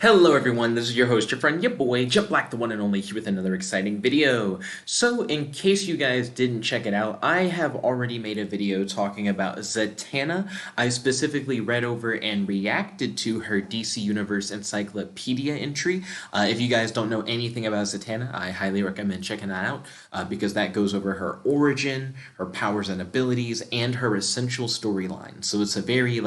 Hello everyone, this is your host, your friend, your boy, Jet Black, the one and only, here with another exciting video. So, in case you guys didn't check it out, I have already made a video talking about Zatanna. I specifically read over and reacted to her DC Universe encyclopedia entry. If you guys don't know anything about Zatanna, I highly recommend checking that out because that goes over her origin, her powers and abilities, and her essential storyline. So it's a very,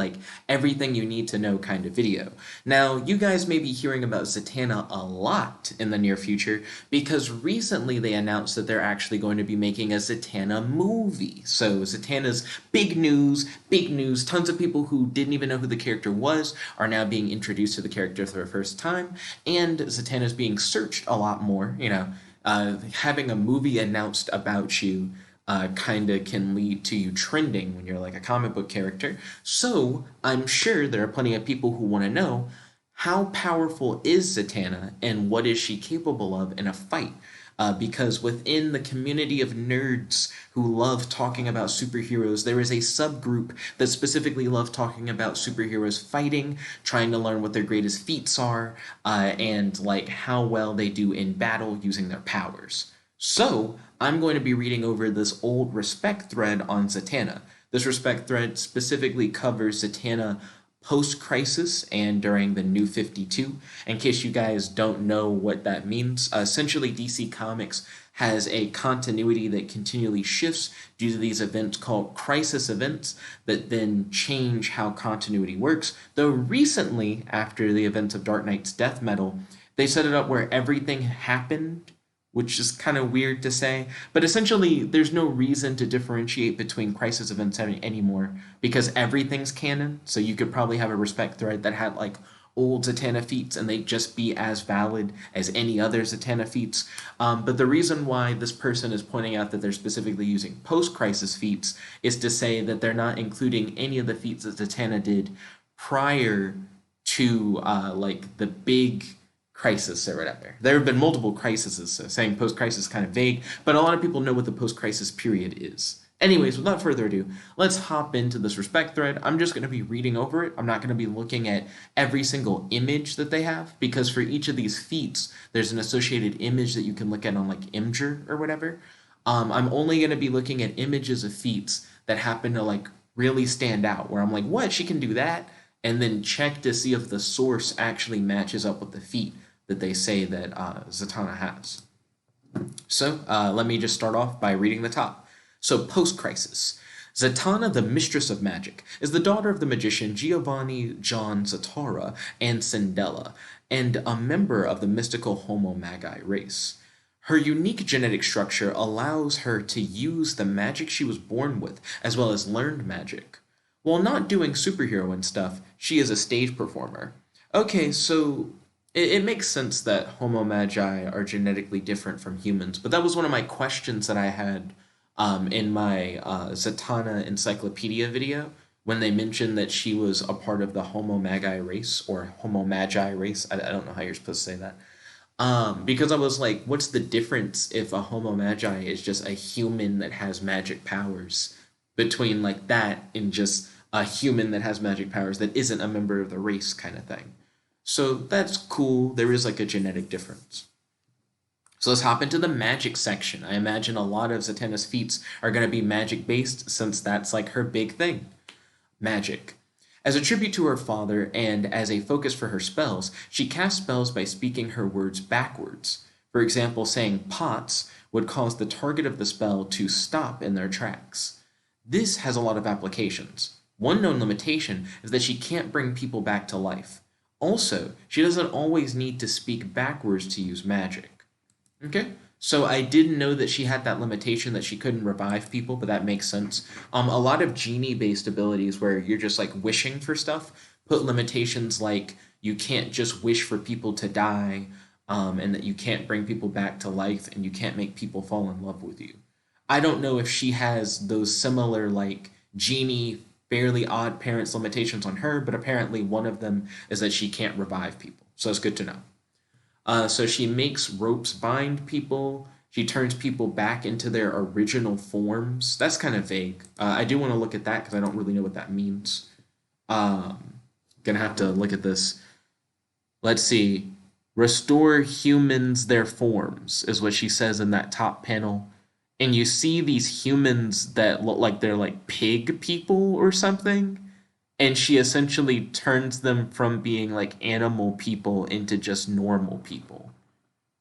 everything you need to know kind of video. Now, you guys may be hearing about Zatanna a lot in the near future because recently they announced that they're actually going to be making a Zatanna movie. So Zatanna's big news, big news. Tons of people who didn't even know who the character was are now being introduced to the character for the first time, and Zatanna's being searched a lot more. Having a movie announced about you kind of can lead to you trending when you're like a comic book character. So I'm sure there are plenty of people who want to know, how powerful is Zatanna and what is she capable of in a fight? Because within the community of nerds who love talking about superheroes, there is a subgroup that specifically love talking about superheroes fighting, trying to learn what their greatest feats are, and like how well they do in battle using their powers. So I'm going to be reading over this old respect thread on Zatanna. This respect thread specifically covers Zatanna post-crisis and during the New 52. In case you guys don't know what that means, essentially DC Comics has a continuity that continually shifts due to these events called crisis events that then change how continuity works. Though recently, after the events of Dark Knight's death metal, they set it up where everything happened, which is kind of weird to say. But essentially, there's no reason to differentiate between crisis events anymore because everything's canon. So you could probably have a respect thread that had like old Zatanna feats and they'd just be as valid as any other Zatanna feats. But the reason why this person is pointing out that they're specifically using post-crisis feats is to say that they're not including any of the feats that Zatanna did prior to like the big crisis or whatever. There have been multiple crises, so saying post-crisis is kind of vague, but a lot of people know what the post-crisis period is. Anyways, without further ado, let's hop into this respect thread. I'm just going to be reading over it. I'm not going to be looking at every single image that they have, because for each of these feats, there's an associated image that you can look at on like Imgur or whatever. I'm only going to be looking at images of feats that happen to like really stand out, where I'm like, what, she can do that? And then check to see if the source actually matches up with the feat that they say that Zatanna has. So let me just start off by reading the top. So post-crisis. Zatanna, the mistress of magic, is the daughter of the magician Giovanni John Zatara and Cindella, and a member of the mystical Homo Magi race. Her unique genetic structure allows her to use the magic she was born with, as well as learned magic. While not doing superhero and stuff, she is a stage performer. Okay, so it makes sense that Homo Magi are genetically different from humans, but that was one of my questions that I had in my Zatanna encyclopedia video when they mentioned that she was a part of the Homo Magi race or Homo Magi race. I don't know how you're supposed to say that. Because I was like, what's the difference if a Homo Magi is just a human that has magic powers between like that and just a human that has magic powers that isn't a member of the race kind of thing. So that's cool. There is like a genetic difference. So let's hop into the magic section. I imagine a lot of Zatanna's feats are going to be magic based since that's like her big thing. Magic. As a tribute to her father and as a focus for her spells, she casts spells by speaking her words backwards. For example, saying pots would cause the target of the spell to stop in their tracks. This has a lot of applications. One known limitation is that she can't bring people back to life. Also, she doesn't always need to speak backwards to use magic. Okay, so I didn't know that she had that limitation that she couldn't revive people, but that makes sense. A lot of genie-based abilities where you're just like wishing for stuff put limitations like you can't just wish for people to die, and that you can't bring people back to life, and you can't make people fall in love with you. I don't know if she has those similar like genie fairly odd parents limitations on her, but apparently one of them is that she can't revive people. So it's good to know. So she makes ropes bind people. She turns people back into their original forms. That's kind of vague. I do want to look at that because I don't really know what that means. Gonna have to look at this. Let's see. Restore humans their forms is what she says in that top panel. And you see these humans that look like they're like pig people or something. And she essentially turns them from being like animal people into just normal people.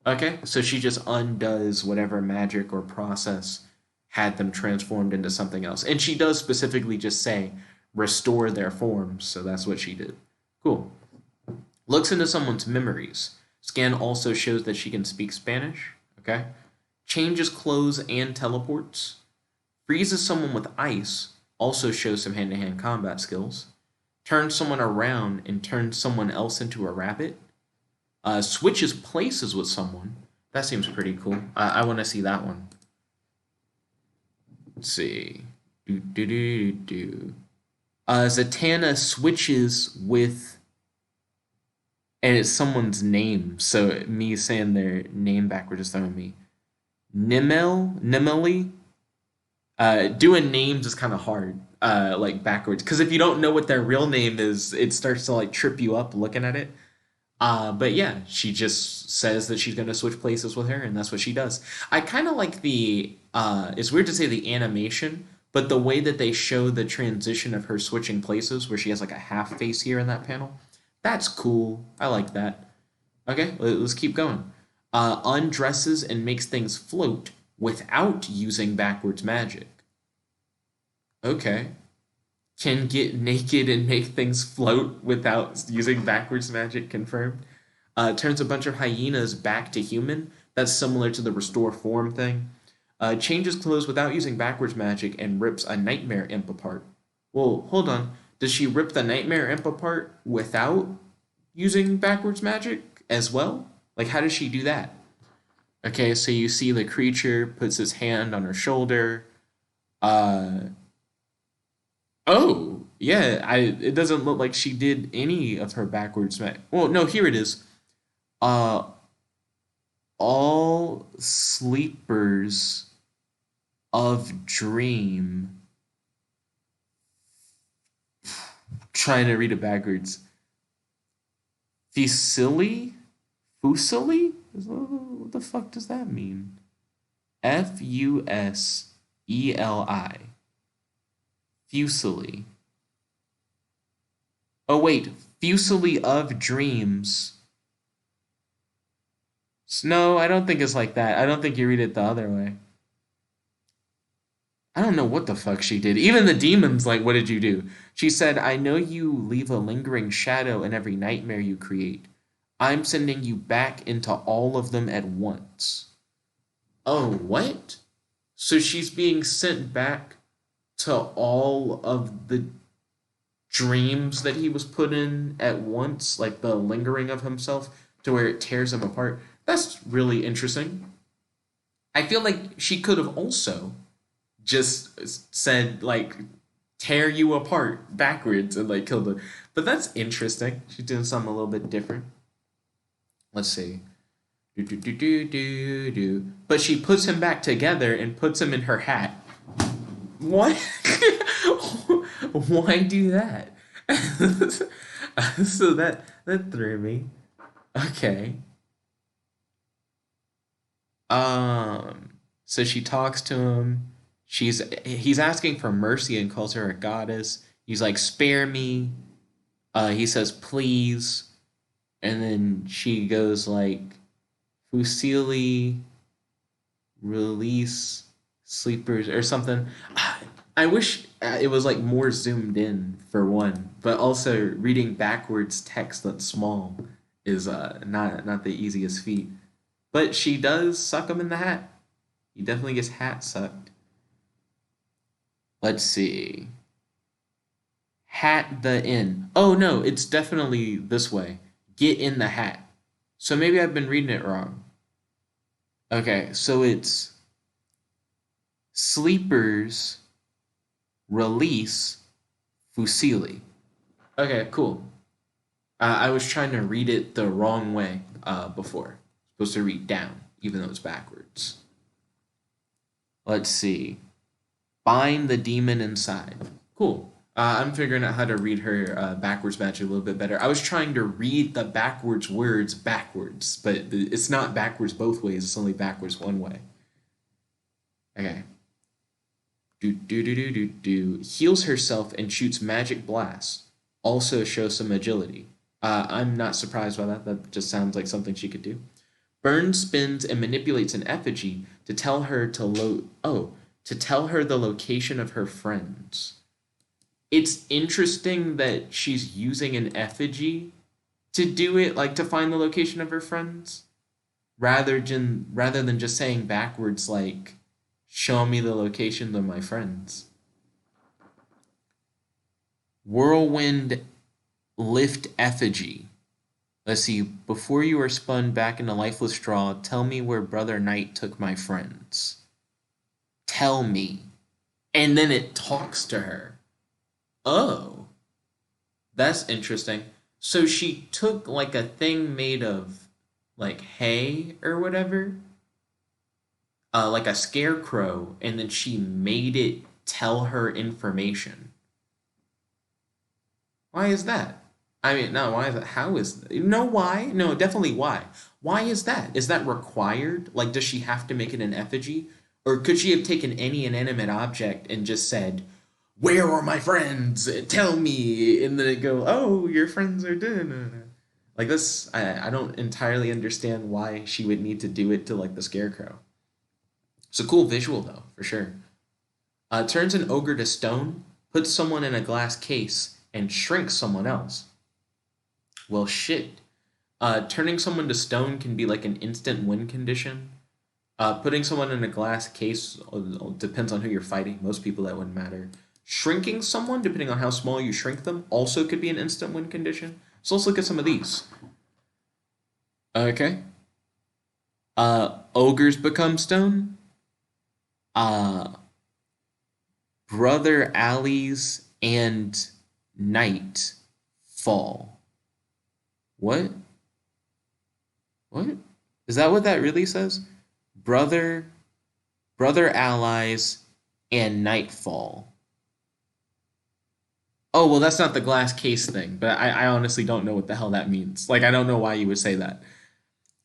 Okay, so she just undoes whatever magic or process had them transformed into something else. And she does specifically just say, restore their forms. So that's what she did. Cool. Looks into someone's memories. Scan also shows that she can speak Spanish. Okay. Changes clothes and teleports. Freezes someone with ice. Also shows some hand to hand combat skills. Turns someone around and turns someone else into a rabbit. Switches places with someone. That seems pretty cool. I want to see that one. Let's see. Zatanna switches with, and it's someone's name. So me saying their name backwards is throwing me. Nimeli. Doing names is kind of hard, like backwards, because if you don't know what their real name is, it starts to like trip you up looking at it. But yeah, she just says that she's going to switch places with her, and that's what she does. I kind of like the, it's weird to say the animation, but the way that they show the transition of her switching places, where she has like a half face here in that panel, that's cool. I like that. Okay, let's keep going. Undresses and makes things float without using backwards magic. Okay. Can get naked and make things float without using backwards magic, confirmed. Turns a bunch of hyenas back to human. That's similar to the restore form thing. Changes clothes without using backwards magic and rips a nightmare imp apart. Well, hold on. Does she rip the nightmare imp apart without using backwards magic as well? Like, how does she do that? Okay, so you see the creature puts his hand on her shoulder. Uh, oh, yeah, it doesn't look like she did any of her backwards magic. Well, no, here it is. Uh, all sleepers of dream. Trying to read it backwards. Fusili? Fusili? What the fuck does that mean? Fuseli. Fusili. Oh, wait. Fusili of dreams. No, I don't think it's like that. I don't think you read it the other way. I don't know what the fuck she did. Even the demons, like, what did you do? She said, I know you leave a lingering shadow in every nightmare you create. I'm sending you back into all of them at once. Oh, what? So she's being sent back to all of the dreams that he was put in at once, like the lingering of himself, to where it tears him apart. That's really interesting. I feel like she could have also just said like tear you apart backwards and like kill them. But that's interesting. She's doing something a little bit different. Let's see. Do, do, do, do, do, do. But she puts him back together and puts him in her hat. What? Why do that? So that threw me. Okay. So she talks to him. He's asking for mercy and calls her a goddess. He's like, spare me. He says, please. And then she goes like, Fusili, release sleepers or something. I wish it was like more zoomed in for one, but also reading backwards text that's small is not the easiest feat. But she does suck him in the hat. He definitely gets hat sucked. Let's see. Hat the in. Oh no, it's definitely this way. Get in the hat. So maybe I've been reading it wrong. Okay, so it's sleepers release Fusili. Okay, cool. I was trying to read it the wrong way before. Supposed to read down, even though it's backwards. Let's see. Bind the demon inside. Cool. I'm figuring out how to read her backwards magic a little bit better. I was trying to read the backwards words backwards, but it's not backwards both ways. It's only backwards one way. Okay. Do do do do do do. Heals herself and shoots magic blasts. Also shows some agility. I'm not surprised by that. That just sounds like something she could do. Burns, spins, and manipulates an effigy to tell her to tell her the location of her friends. It's interesting that she's using an effigy to do it, like to find the location of her friends, rather than just saying backwards like, "Show me the location of my friends." Whirlwind lift effigy. Let's see. Before you are spun back into lifeless straw, tell me where Brother Knight took my friends. Tell me. And then it talks to her. Oh, that's interesting. So she took like a thing made of like hay or whatever, like a scarecrow, and then she made it tell her information. Why is that? I mean, no, why is that? How is no why? No, definitely why. Why is that? Is that required? Like, does she have to make it an effigy? Or could she have taken any inanimate object and just said, "Where are my friends? Tell me," and then it go, "Oh, your friends are dead." Like this, I don't entirely understand why she would need to do it to like the scarecrow. It's a cool visual though, for sure. Turns an ogre to stone, puts someone in a glass case, and shrinks someone else. Well, shit. Turning someone to stone can be like an instant win condition. Putting someone in a glass case depends on who you're fighting. Most people that wouldn't matter. Shrinking someone, depending on how small you shrink them, also could be an instant win condition. So let's look at some of these. Okay. Ogres become stone. Uh, Brother Alleys and Knight fall. What? What? Is that what that really says? Brother, brother allies, and nightfall. Oh, well, that's not the glass case thing, but I honestly don't know what the hell that means. Like, I don't know why you would say that.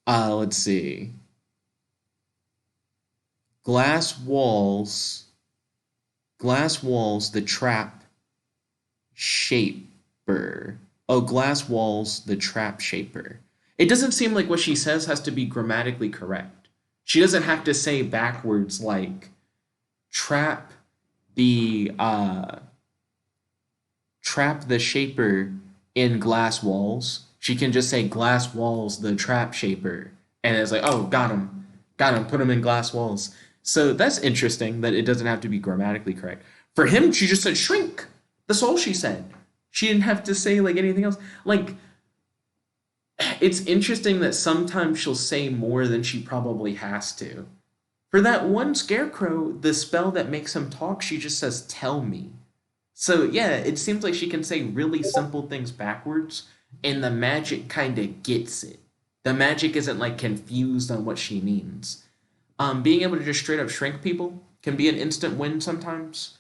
Let's see. Glass walls, glass walls, the trap shaper. Oh, glass walls, the trap shaper. It doesn't seem like what she says has to be grammatically correct. She doesn't have to say backwards like trap the trap the shaper in glass walls. She can just say glass walls, the trap shaper, and it's like, oh, got him, put him in glass walls. So that's interesting that it doesn't have to be grammatically correct. For him, she just said shrink. That's all she said. She didn't have to say like anything else. Like, it's interesting that sometimes she'll say more than she probably has to. For that one scarecrow, the spell that makes him talk, she just says, "Tell me." So, yeah, it seems like she can say really simple things backwards, and the magic kind of gets it. The magic isn't like confused on what she means. Being able to just straight up shrink people can be an instant win sometimes,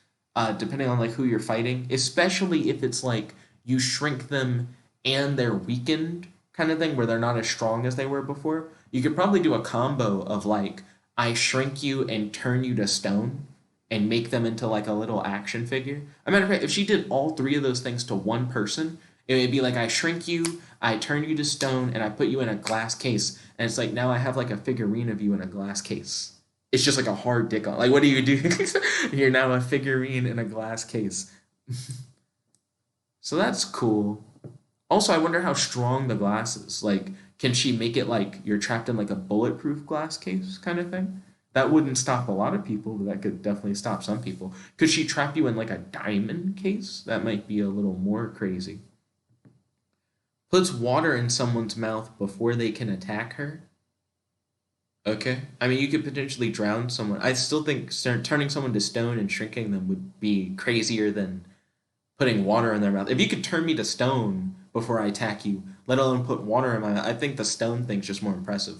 depending on like who you're fighting, especially if it's like you shrink them and they're weakened kind of thing where they're not as strong as they were before. You could probably do a combo of like I shrink you and turn you to stone and make them into like a little action figure. A matter of fact, if she did all three of those things to one person, it would be like I shrink you, I turn you to stone, and I put you in a glass case. And it's like now I have like a figurine of you in a glass case. It's just like a hard dick on. Like, what do you do? You're now a figurine in a glass case. So that's cool. Also, I wonder how strong the glass is. Like, can she make it like you're trapped in like a bulletproof glass case kind of thing? That wouldn't stop a lot of people, but that could definitely stop some people. Could she trap you in like a diamond case? That might be a little more crazy. Puts water in someone's mouth before they can attack her. Okay. I mean, you could potentially drown someone. I still think turning someone to stone and shrinking them would be crazier than putting water in their mouth. If you could turn me to stone before I attack you, let alone put water in my mouth, I think the stone thing's just more impressive.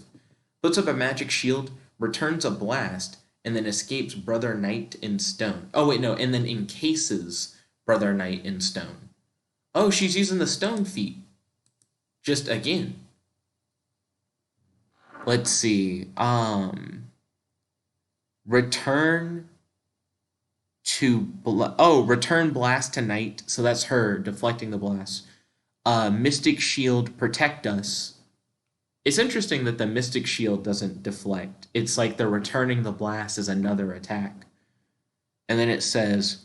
Puts up a magic shield, returns a blast, and then escapes Brother Knight in stone. Oh wait, no, and then encases Brother Knight in stone. Oh, she's using the stone feat. Just again. Let's see. Return return blast to night. So that's her deflecting the blast. Mystic shield protect us. It's interesting that the mystic shield doesn't deflect. It's like they're returning the blast as another attack. And then it says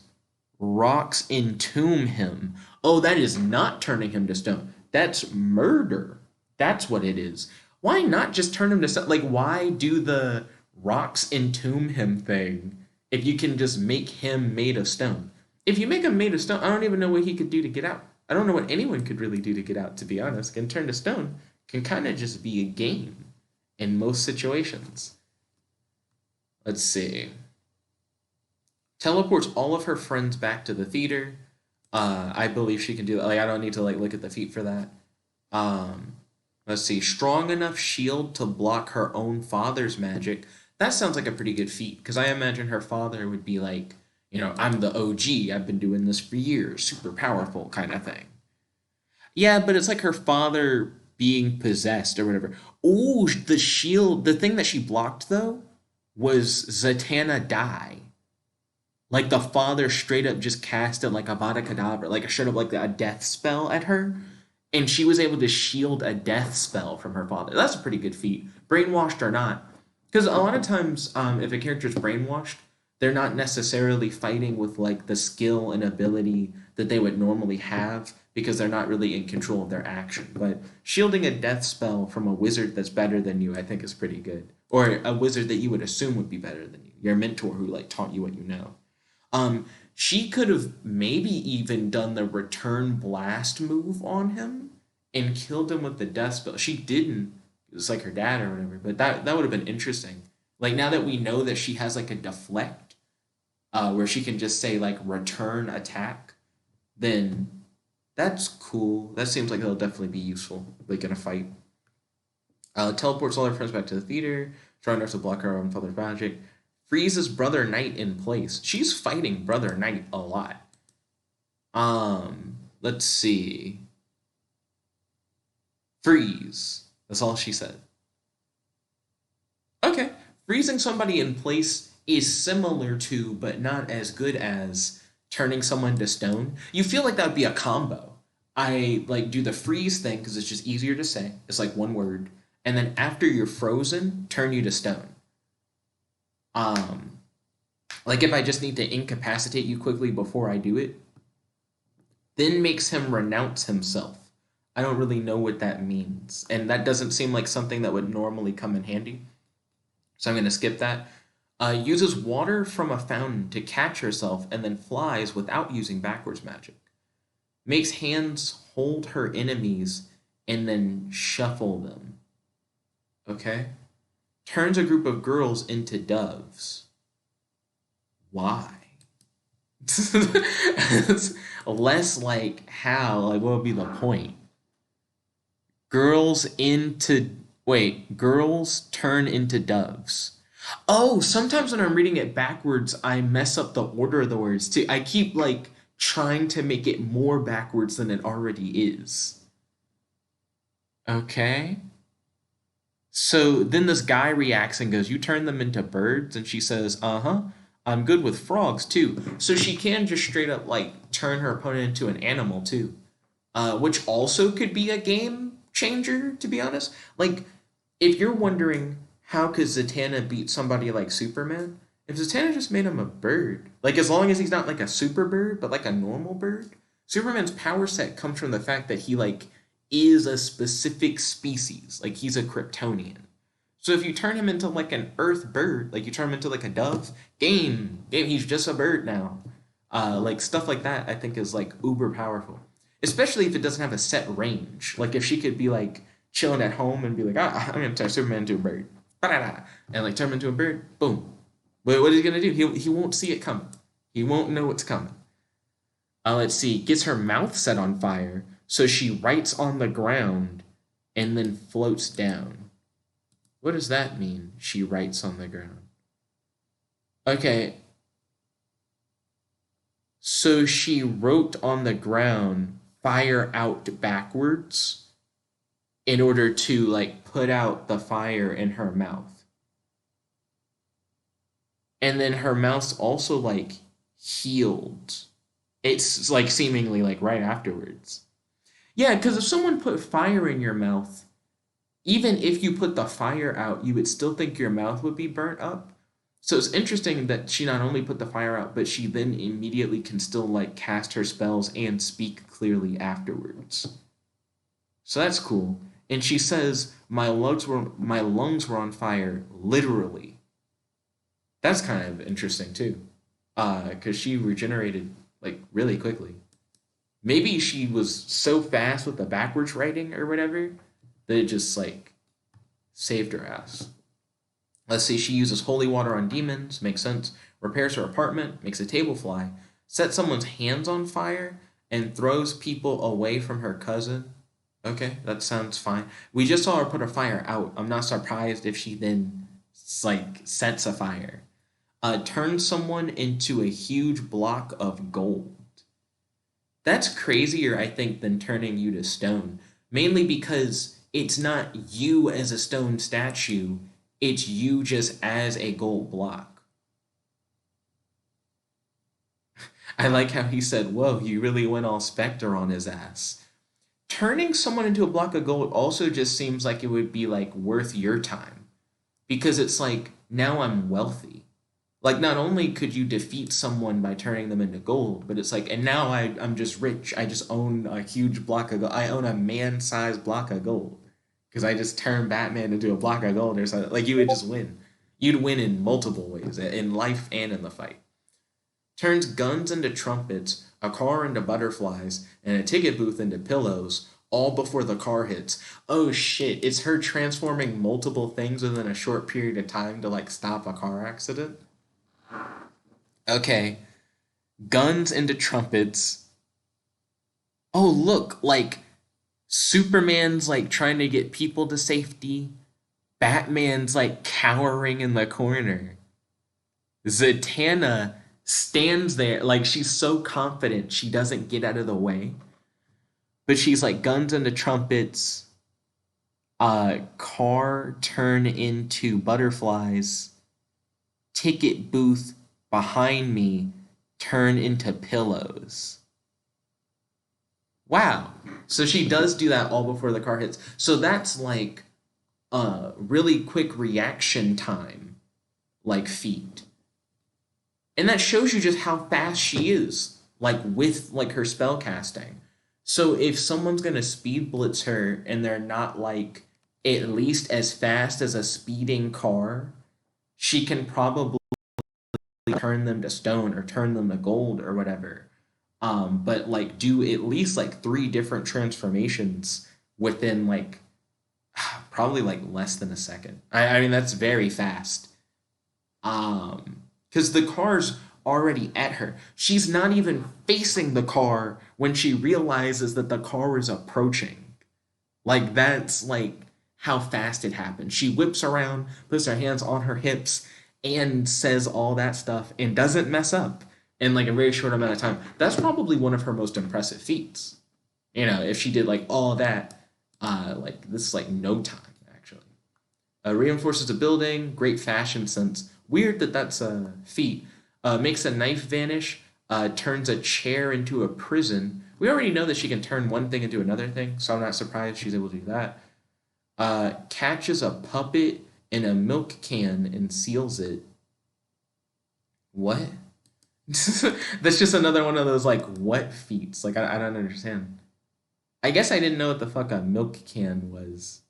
rocks entomb him. Oh, that is not turning him to stone. That's murder. That's what it is. Why not just turn him to stone? Like, why do the rocks entomb him thing if you can just make him made of stone? If you make him made of stone, I don't even know what he could do to get out. I don't know what anyone could really do to get out, to be honest. Can turn to stone can kind of just be a game in most situations. Let's see. Teleports all of her friends back to the theater. I believe she can do that. Like, I don't need to like look at the feat for that. Let's see. Strong enough shield to block her own father's magic. That sounds like a pretty good feat, because I imagine her father would be like, I'm the OG. I've been doing this for years. Super powerful kind of thing. Yeah, but it's like her father being possessed or whatever. Oh, the shield. The thing that she blocked, though, was Zatanna die. Like, the father straight up just casted like a Vada Kedavra, like straight up like a death spell at her. And she was able to shield a death spell from her father. That's a pretty good feat, brainwashed or not. Because a lot of times, if a character's brainwashed, they're not necessarily fighting with like the skill and ability that they would normally have, because they're not really in control of their action. But shielding a death spell from a wizard that's better than you, I think, is pretty good. Or a wizard that you would assume would be better than you, your mentor who like taught you what you know. She could have maybe even done the return blast move on him and killed him with the death spell. She didn't. It was like her dad or whatever, but that would have been interesting. Like, now that we know that she has like a deflect, where she can just say like return attack, then that's cool. That seems like it'll definitely be useful, like in a fight. Teleports all her friends back to the theater, trying not to block her own father's magic. Freezes Brother Knight in place. She's fighting Brother Knight a lot. Let's see. Freeze. That's all she said. Okay. Freezing somebody in place is similar to, but not as good as, turning someone to stone. You feel like that would be a combo. I like do the freeze thing because it's just easier to say. It's like one word. And then after you're frozen, turn you to stone. Um, like if I just need to incapacitate you quickly before I do it, then makes him renounce himself. I don't really know what that means. And that doesn't seem like something that would normally come in handy. So I'm going to skip that. Uses water from a fountain to catch herself and then flies without using backwards magic. Makes hands hold her enemies and then shuffle them. Okay? Turns a group of girls into doves. Why? It's less like how, like what would be the point? Girls into girls turn into doves. Oh, sometimes when I'm reading it backwards, I mess up the order of the words too. I keep like trying to make it more backwards than it already is. Okay. So then this guy reacts and goes, "You turn them into birds?" And she says, "Uh huh. I'm good with frogs too." So she can just straight up like turn her opponent into an animal too, which also could be a game changer, to be honest. Like, if you're wondering how could Zatanna beat somebody like Superman, if Zatanna just made him a bird, like as long as he's not like a super bird, but like a normal bird, Superman's power set comes from the fact that he like is a specific species, like he's a Kryptonian. So if you turn him into like an Earth bird, like you turn him into like a dove, game, he's just a bird now. Like stuff like that, I think is like uber powerful, especially if it doesn't have a set range. Like if she could be like chilling at home and be like, I'm gonna turn Superman into a bird, and like turn him into a bird, boom. But what is he gonna do? He won't see it coming. He won't know it's coming. Let's see. Gets her mouth set on fire, so she writes on the ground and then floats down. What does that mean? She writes on the ground. Okay. So she wrote on the ground fire out backwards in order to like put out the fire in her mouth. And then her mouth also like healed. It's like seemingly like right afterwards. Yeah, because if someone put fire in your mouth, even if you put the fire out, you would still think your mouth would be burnt up. So it's interesting that she not only put the fire out, but she then immediately can still like cast her spells and speak clearly afterwards. So that's cool. And she says, my lungs were on fire, literally. That's kind of interesting too. Because she regenerated like really quickly. Maybe she was so fast with the backwards writing or whatever that it just like saved her ass. Let's see, she uses holy water on demons, makes sense. Repairs her apartment, makes a table fly, sets someone's hands on fire, and throws people away from her cousin. Okay, that sounds fine. We just saw her put a fire out. I'm not surprised if she then like sets a fire. Turns someone into a huge block of gold. That's crazier, I think, than turning you to stone. Mainly because it's not you as a stone statue, it's you just as a gold block. I like how he said, whoa, you really went all Spectre on his ass. Turning someone into a block of gold also just seems like it would be like worth your time. Because it's like, now I'm wealthy. Like, not only could you defeat someone by turning them into gold, but it's like, and now I'm just rich. I just own a huge block of gold. I own a man-sized block of gold. Because I just turned Batman into a block of gold or something. Like, you would just win. You'd win in multiple ways, in life and in the fight. Turns guns into trumpets, a car into butterflies, and a ticket booth into pillows, all before the car hits. Oh shit, it's her transforming multiple things within a short period of time to, like, stop a car accident? Okay, guns into trumpets. Oh, look, like Superman's like trying to get people to safety. Batman's like cowering in the corner. Zatanna stands there like she's so confident she doesn't get out of the way. But she's like guns into trumpets, car turn into butterflies, ticket booth behind me turn into pillows. Wow. So she does do that all before the car hits. So that's like a really quick reaction time, like feat. And that shows you just how fast she is, like with like her spell casting. So if someone's gonna speed blitz her and they're not like at least as fast as a speeding car, she can probably turn them to stone or turn them to gold or whatever. But like do at least like three different transformations within like probably like less than a second. I mean that's very fast. Because the car's already at her. She's not even facing the car when she realizes that the car is approaching. Like that's like how fast it happens. She whips around, puts her hands on her hips, and says all that stuff and doesn't mess up in like a very short amount of time. That's probably one of her most impressive feats. You know, if she did like all that, like this is like no time actually. Reinforces a building, great fashion sense. Weird that that's a feat. Makes a knife vanish, turns a chair into a prison. We already know that she can turn one thing into another thing, so I'm not surprised she's able to do that. Catches a puppet in a milk can and seals it. What? That's just another one of those like what feats. Like I don't understand. I guess I didn't know what the fuck a milk can was.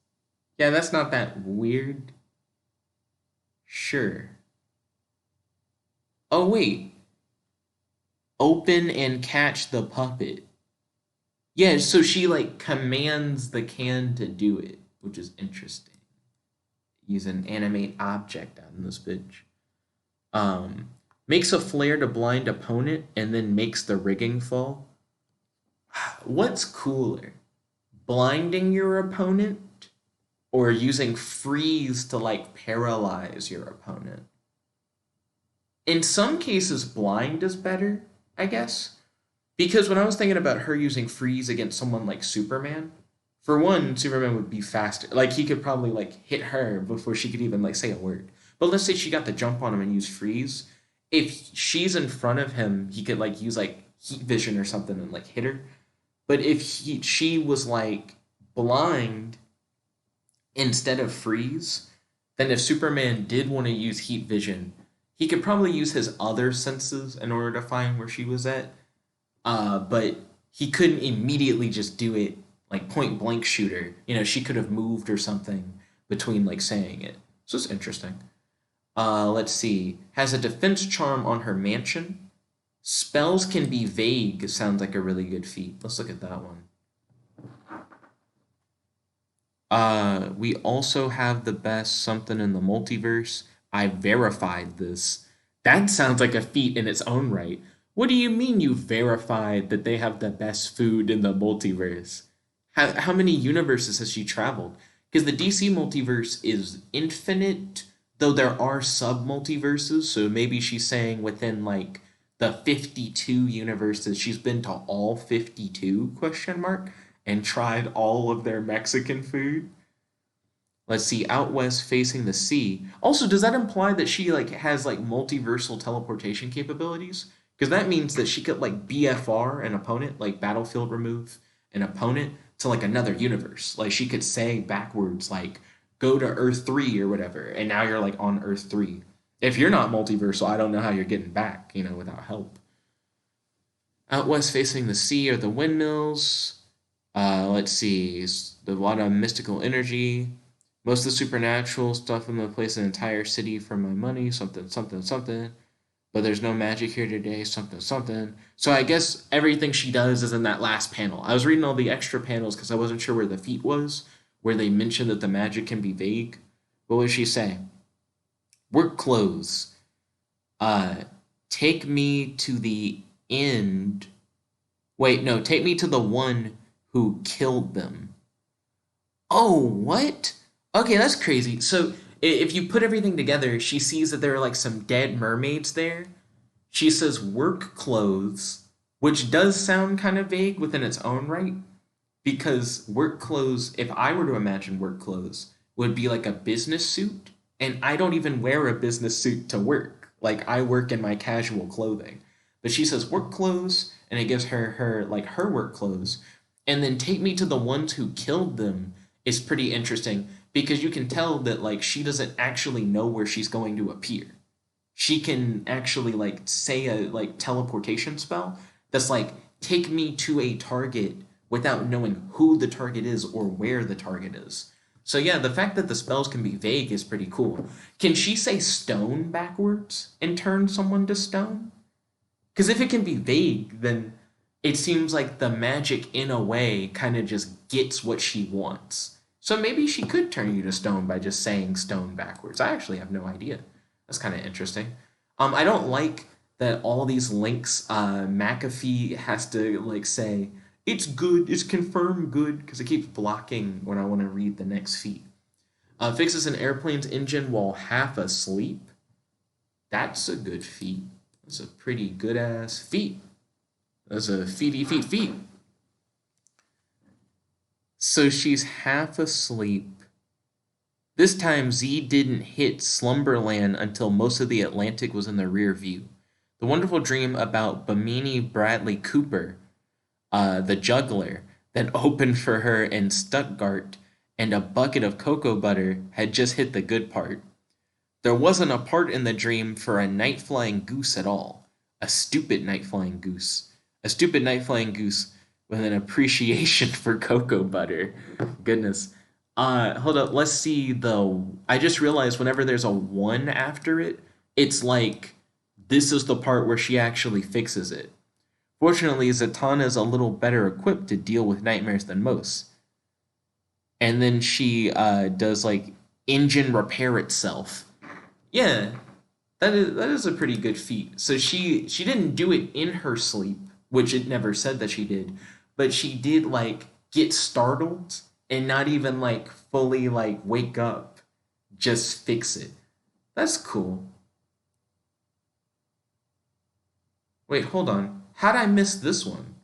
Yeah, that's not that weird. Sure. Oh wait, open and catch the puppet. Yeah, so she like commands the can to do it, which is interesting. Use an animate object out in this bitch. Um, Makes a flare to blind opponent and then makes the rigging fall. What's cooler? Blinding your opponent or using freeze to like paralyze your opponent? In some cases, blind is better, I guess. Because when I was thinking about her using freeze against someone like Superman, for one, Superman would be faster. Like he could probably like hit her before she could even like say a word. But let's say she got the jump on him and use freeze. If she's in front of him, he could like use like heat vision or something and like hit her. But if she was like blind instead of freeze, then if Superman did want to use heat vision, he could probably use his other senses in order to find where she was at. But he couldn't immediately just do it like point blank shooter. You know, she could have moved or something between like saying it. So it's interesting. Let's see. Has a defense charm on her mansion. Spells can be vague. Sounds like a really good feat. Let's look at that one. We also have the best something in the multiverse. I verified this. That sounds like a feat in its own right. What do you mean you verified that they have the best food in the multiverse? How many universes has she traveled? Because the DC multiverse is infinite, though there are sub multiverses. So maybe she's saying within like the 52 universes, she's been to all 52 question mark and tried all of their Mexican food. Let's see, out west facing the sea. Also, does that imply that she like has like multiversal teleportation capabilities? Because that means that she could like BFR an opponent, like battlefield remove an opponent to like another universe. Like she could say backwards, like go to Earth 3 or whatever, and now you're like on Earth 3. If you're not multiversal, I don't know how you're getting back, you know, without help. Out west facing the sea are the windmills. Let's see, a lot of mystical energy. Most of the supernatural stuff in the place an entire city for my money, something, something, something. But there's no magic here today, something, something. So I guess everything she does is in that last panel. I was reading all the extra panels because I wasn't sure where the feat was, where they mentioned that the magic can be vague. What would she say? Work clothes. Uh, take me to the end. Wait, no, take me to the one who killed them. Oh, what? Okay, that's crazy. So if you put everything together, she sees that there are like some dead mermaids there. She says work clothes, which does sound kind of vague within its own right, because work clothes, if I were to imagine work clothes, would be like a business suit, and I don't even wear a business suit to work. Like I work in my casual clothing. But she says work clothes, and it gives her like her work clothes. And then take me to the ones who killed them is pretty interesting because you can tell that like she doesn't actually know where she's going to appear. She can actually like say a like teleportation spell that's like take me to a target without knowing who the target is or where the target is. So yeah, the fact that the spells can be vague is pretty cool. Can she say stone backwards and turn someone to stone? Because if it can be vague, then it seems like the magic in a way kind of just gets what she wants. So maybe she could turn you to stone by just saying stone backwards. I actually have no idea. That's kind of interesting. I don't like that all these links McAfee has to like say it's good, it's confirmed good because it keeps blocking when I want to read the next feed. Fixes an airplane's engine while half asleep. That's a good feat. That's a pretty good ass feat. That's a feet. So she's half asleep. This time Z didn't hit Slumberland until most of the Atlantic was in the rear view. The wonderful dream about Bimini Bradley Cooper, the juggler, that opened for her in Stuttgart and a bucket of cocoa butter had just hit the good part. There wasn't a part in the dream for a night flying goose at all. A stupid night flying goose. A stupid night flying goose with an appreciation for cocoa butter. Goodness. Hold up. Let's see the. I just realized whenever there's a one after it, it's like this is the part where she actually fixes it. Fortunately, Zatanna is a little better equipped to deal with nightmares than most. And then she does like engine repair itself. Yeah, that is a pretty good feat. So she didn't do it in her sleep, which it never said that she did, but she did like get startled and not even like fully like wake up, just fix it. That's cool. Wait, hold on. how'd I miss this one?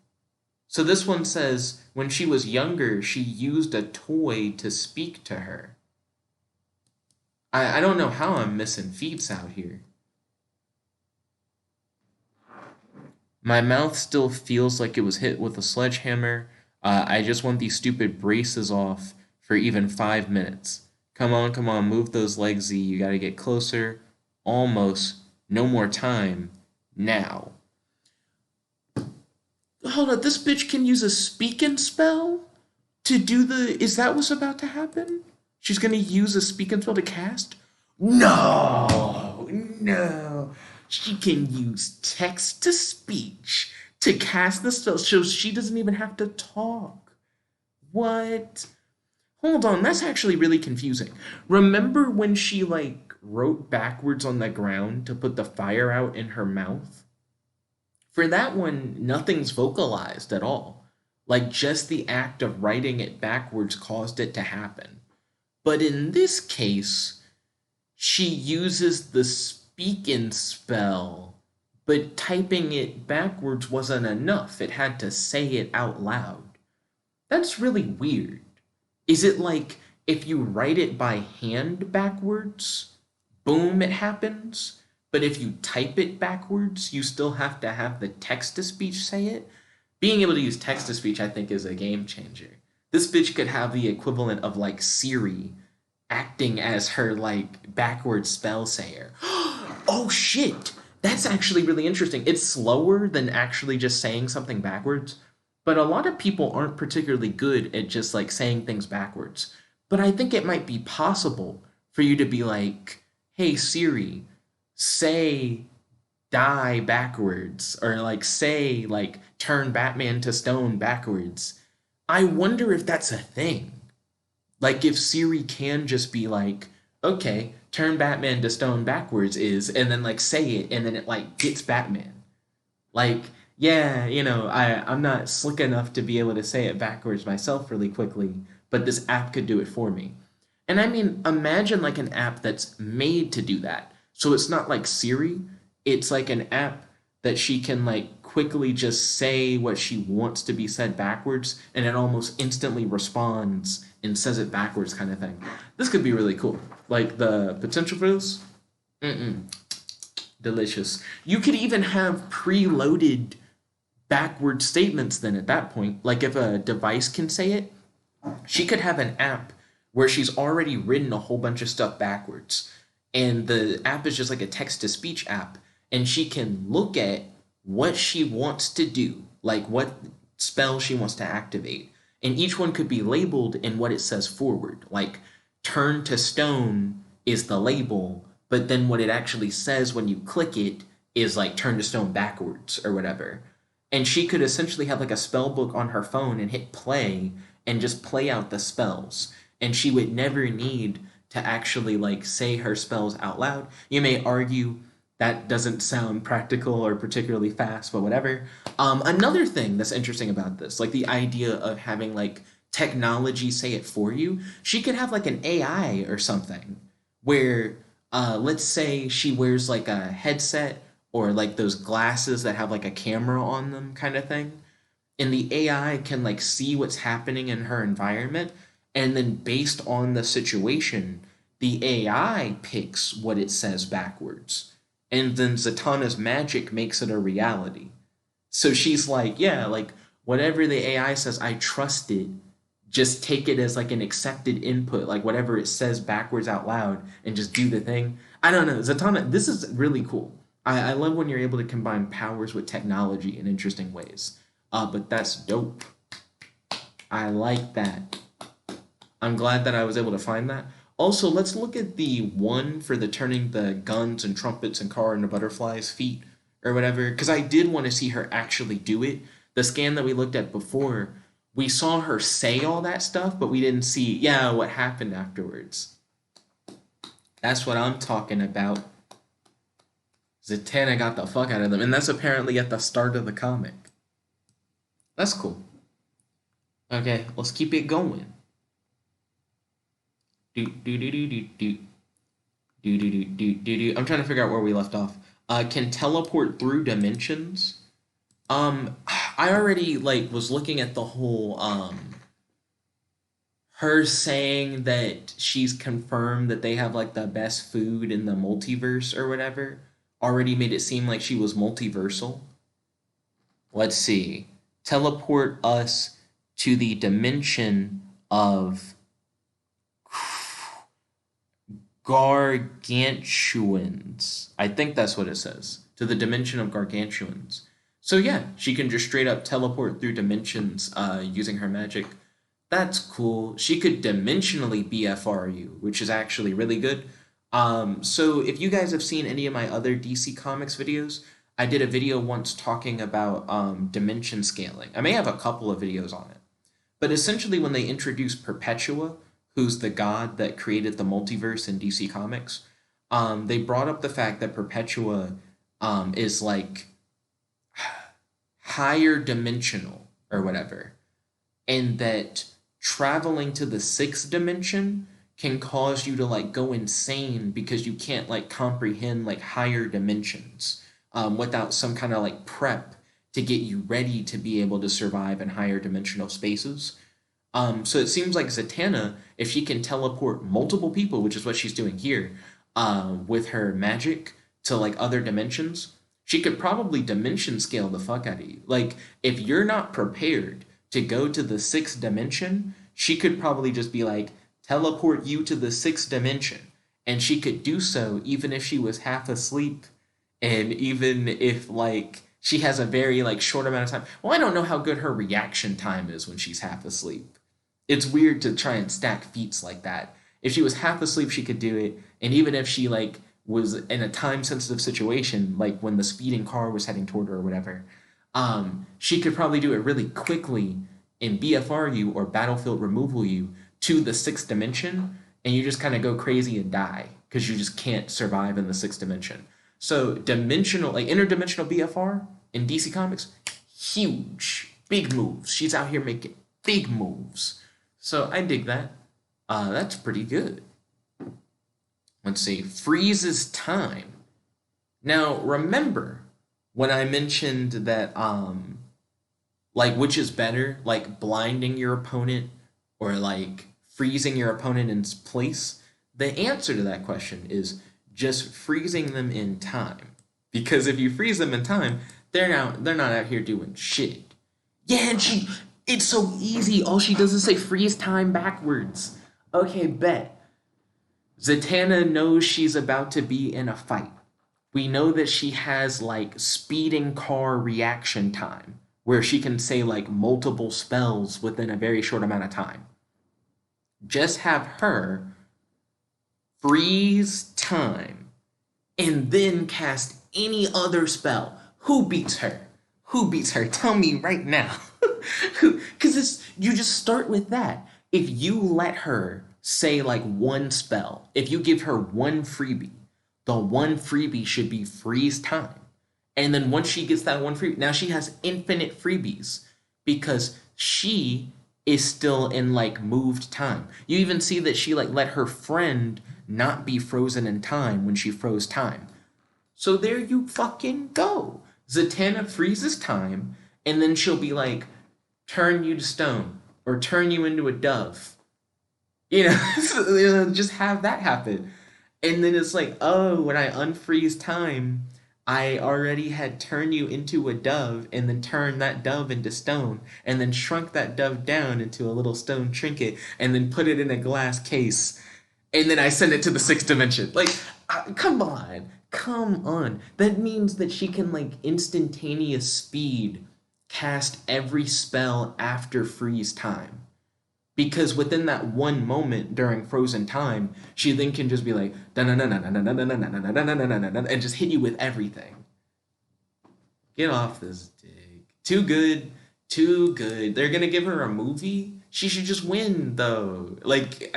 So this one says, when she was younger, she used a toy to speak to her. I don't know how I'm missing Feats out here. My mouth still feels like it was hit with a sledgehammer. I just want these stupid braces off for even 5 minutes. Come on, move those legs, Z. You gotta get closer. Almost. No more time. Now. Hold up, this bitch can use a speaking spell to do the. Is that what's about to happen? She's gonna use a speaking spell to cast? No! No! She can use text to speech to cast the spell so she doesn't even have to talk. What? Hold on, that's actually really confusing. Remember when she, like, wrote backwards on the ground to put the fire out in her mouth? For that one, nothing's vocalized at all. Like, just the act of writing it backwards caused it to happen. But in this case, she uses the speaking spell, but typing it backwards wasn't enough. It had to say it out loud. That's really weird. Is it like if you write it by hand backwards, boom, it happens? But if you type it backwards, you still have to have the text to speech say it? Being able to use text to speech, I think, is a game changer. This bitch could have the equivalent of like Siri acting as her like backward spell sayer. Oh shit! That's actually really interesting. It's slower than actually just saying something backwards, but a lot of people aren't particularly good at just like saying things backwards. But I think it might be possible for you to be like, "Hey Siri, say die backwards," or like say like turn Batman to stone backwards. I wonder if that's a thing. Like if Siri can just be like, okay, turn Batman to stone backwards is, and then like say it, and then it like gets Batman. Like, yeah, I'm not slick enough to be able to say it backwards myself really quickly, but this app could do it for me. And I mean, imagine like an app that's made to do that. So it's not like Siri, it's like an app that she can like quickly just say what she wants to be said backwards, and it almost instantly responds and says it backwards kind of thing. This could be really cool. Like the potential for this, mm-mm, delicious. You could even have preloaded backward statements then at that point. Like if a device can say it, she could have an app where she's already written a whole bunch of stuff backwards. And the app is just like a text to speech app. And she can look at what she wants to do, like what spell she wants to activate. And each one could be labeled in what it says forward. Like turn to stone is the label, but then what it actually says when you click it is like turn to stone backwards or whatever. And she could essentially have like a spell book on her phone and hit play and just play out the spells. And she would never need to actually like say her spells out loud. You may argue that doesn't sound practical or particularly fast, but whatever. Another thing that's interesting about this, like the idea of having like technology say it for you, she could have like an AI or something where, let's say she wears like a headset or like those glasses that have like a camera on them kind of thing. And the AI can like see what's happening in her environment. And then based on the situation, the AI picks what it says backwards. And then Zatanna's magic makes it a reality. So she's like, yeah, like whatever the AI says, I trust it. Just take it as like an accepted input, like whatever it says backwards out loud, and just do the thing. I don't know. Zatanna, this is really cool. I love when you're able to combine powers with technology in interesting ways. But that's dope. I like that. I'm glad that I was able to find that. Also, let's look at the one for the turning the guns and trumpets and car into butterflies feet or whatever, because I did want to see her actually do it. The scan that we looked at before, we saw her say all that stuff, but we didn't see, yeah, what happened afterwards. That's what I'm talking about. Zatanna got the fuck out of them, and that's apparently at the start of the comic. That's cool. Okay, let's keep it going. Do do do do do do do do do do do. I'm trying to figure out where we left off. Can teleport through dimensions. I already like was looking at the whole her saying that she's confirmed that they have like the best food in the multiverse or whatever already made it seem like she was multiversal. Let's see. Teleport us to the dimension of gargantuans. I think that's what it says. To the dimension of gargantuans. So yeah, she can just straight up teleport through dimensions using her magic. That's cool. She could dimensionally BFR you, which is actually really good. So if you guys have seen any of my other DC Comics videos, I did a video once talking about dimension scaling. I may have a couple of videos on it. But essentially, when they introduced Perpetua, who's the god that created the multiverse in DC Comics, they brought up the fact that Perpetua is like higher dimensional or whatever, and that traveling to the sixth dimension can cause you to like go insane because you can't like comprehend like higher dimensions without some kind of like prep to get you ready to be able to survive in higher dimensional spaces. So it seems like Zatanna, if she can teleport multiple people, which is what she's doing here, with her magic to like other dimensions, she could probably dimension scale the fuck out of you. Like, if you're not prepared to go to the sixth dimension, she could probably just be like, teleport you to the sixth dimension. And she could do so even if she was half asleep, and even if like she has a very like short amount of time. Well, I don't know how good her reaction time is when she's half asleep. It's weird to try and stack feats like that. If she was half asleep, she could do it, and even if she like was in a time sensitive situation, like when the speeding car was heading toward her or whatever, she could probably do it really quickly and BFR you or battlefield removal you to the sixth dimension, and you just kind of go crazy and die because you just can't survive in the sixth dimension. So dimensional, like interdimensional BFR in DC Comics, huge, big moves. She's out here making big moves. So I dig that. That's pretty good. Let's see. Freezes time. Now remember when I mentioned that like which is better, like blinding your opponent or like freezing your opponent in place? The answer to that question is just freezing them in time. Because if you freeze them in time, they're not out here doing shit. Yeah, and it's so easy. All she does is say freeze time backwards. Okay, bet. Zatanna knows she's about to be in a fight. We know that she has like speeding car reaction time, where she can say like multiple spells within a very short amount of time. Just have her freeze time and then cast any other spell. Who beats her? Who beats her? Tell me right now. Because it's you just start with that. If you let her say like one spell, if you give her one freebie, the one freebie should be freeze time. And then once she gets that one freebie, now she has infinite freebies because she is still in like moved time. You even see that she like let her friend not be frozen in time when she froze time. So there you fucking go. Zatanna freezes time, and then she'll be like, turn you to stone or turn you into a dove. You know, just have that happen. And then it's like, oh, when I unfreeze time, I already had turned you into a dove and then turned that dove into stone and then shrunk that dove down into a little stone trinket and then put it in a glass case. And then I send it to the sixth dimension. Like, come on. Come on. That means that she can, like, instantaneous speed cast every spell after freeze time. Because within that one moment during frozen time, she then can just be like, and just hit you with everything. Get off this dick. Too good. Too good. They're gonna give her a movie? She should just win, though. Like,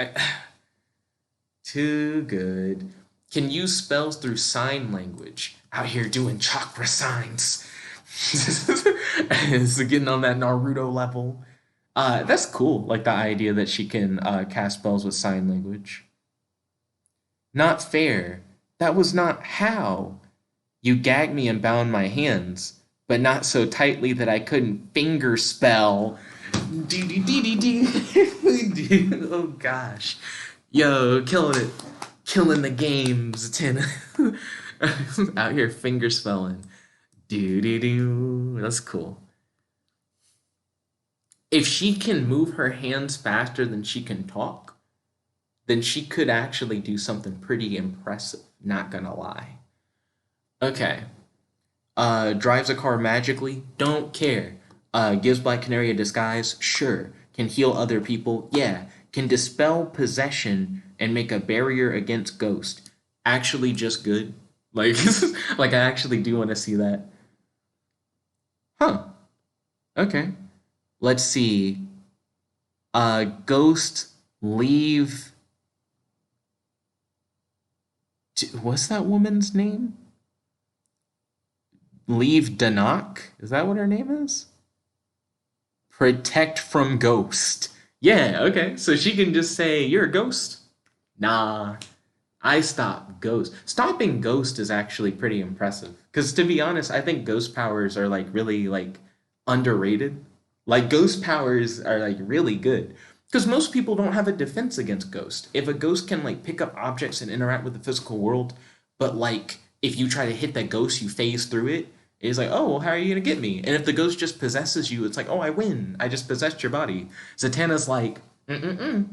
too good. Can use spells through sign language. Out here doing chakra signs. It's getting on that Naruto level. That's cool. Like the idea that she can cast spells with sign language. Not fair. That was not how. You gagged me and bound my hands. but not so tightly that I couldn't finger spell. Oh gosh. Yo, killing it. Killing the games, Zatanna. Out here finger spelling. Do do do. That's cool. If she can move her hands faster than she can talk, then she could actually do something pretty impressive. Not gonna lie. Okay. Drives a car magically? Don't care. Gives Black Canary a disguise? Sure. Can heal other people? Yeah. Can dispel possession and make a barrier against ghost? Actually, just good. Like, like I actually do want to see that. Huh. Okay. Let's see. Ghost leave. What's that woman's name? Leave Danak? Is that what her name is? Protect from ghost. Yeah, okay. So she can just say, "You're a ghost." Nah, I stop ghost. Stopping ghost is actually pretty impressive. Because to be honest, I think ghost powers are like really like underrated. Like ghost powers are like really good. Because most people don't have a defense against ghost. If a ghost can like pick up objects and interact with the physical world, but like if you try to hit that ghost, you phase through it. It's like, oh, well, how are you gonna get me? And if the ghost just possesses you, it's like, oh, I win. I just possessed your body. Zatanna's like, mm-mm-mm.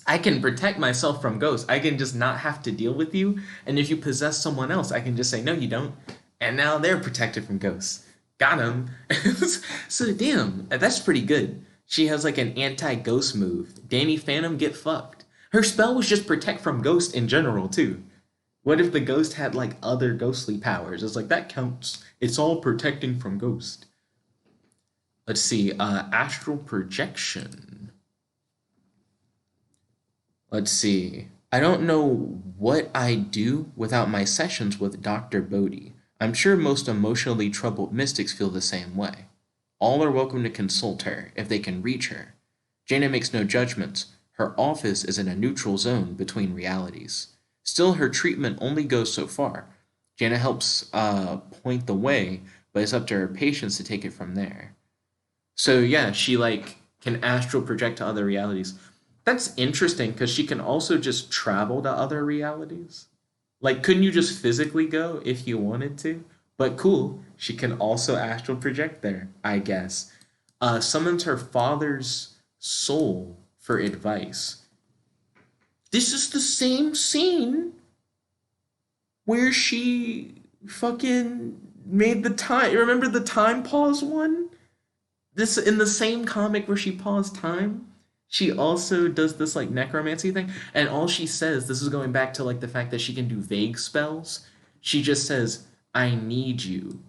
I can protect myself from ghosts. I can just not have to deal with you. And if you possess someone else, I can just say, no, you don't. And now they're protected from ghosts. Got him. So, damn, that's pretty good. She has like an anti ghost move. Danny Phantom, get fucked. Her spell was just protect from ghost in general, too. What if the ghost had like other ghostly powers? It's like, that counts. It's all protecting from ghost. Let's see. Astral projection. Let's see. I don't know what I'd do without my sessions with Dr. Bodhi. I'm sure most emotionally troubled mystics feel the same way. All are welcome to consult her, if they can reach her. Jaina makes no judgments. Her office is in a neutral zone between realities. Still, her treatment only goes so far. Jaina helps point the way, but it's up to her patients to take it from there. So yeah, she like can astral project to other realities. That's interesting because she can also just travel to other realities. Like, couldn't you just physically go if you wanted to? But cool, she can also astral project there, I guess. Summons her father's soul for advice. This is the same scene where she fucking made the time. Remember the time pause one? This in the same comic where she paused time. She also does this like necromancy thing, and all she says, this is going back to like the fact that she can do vague spells. She just says, "I need you."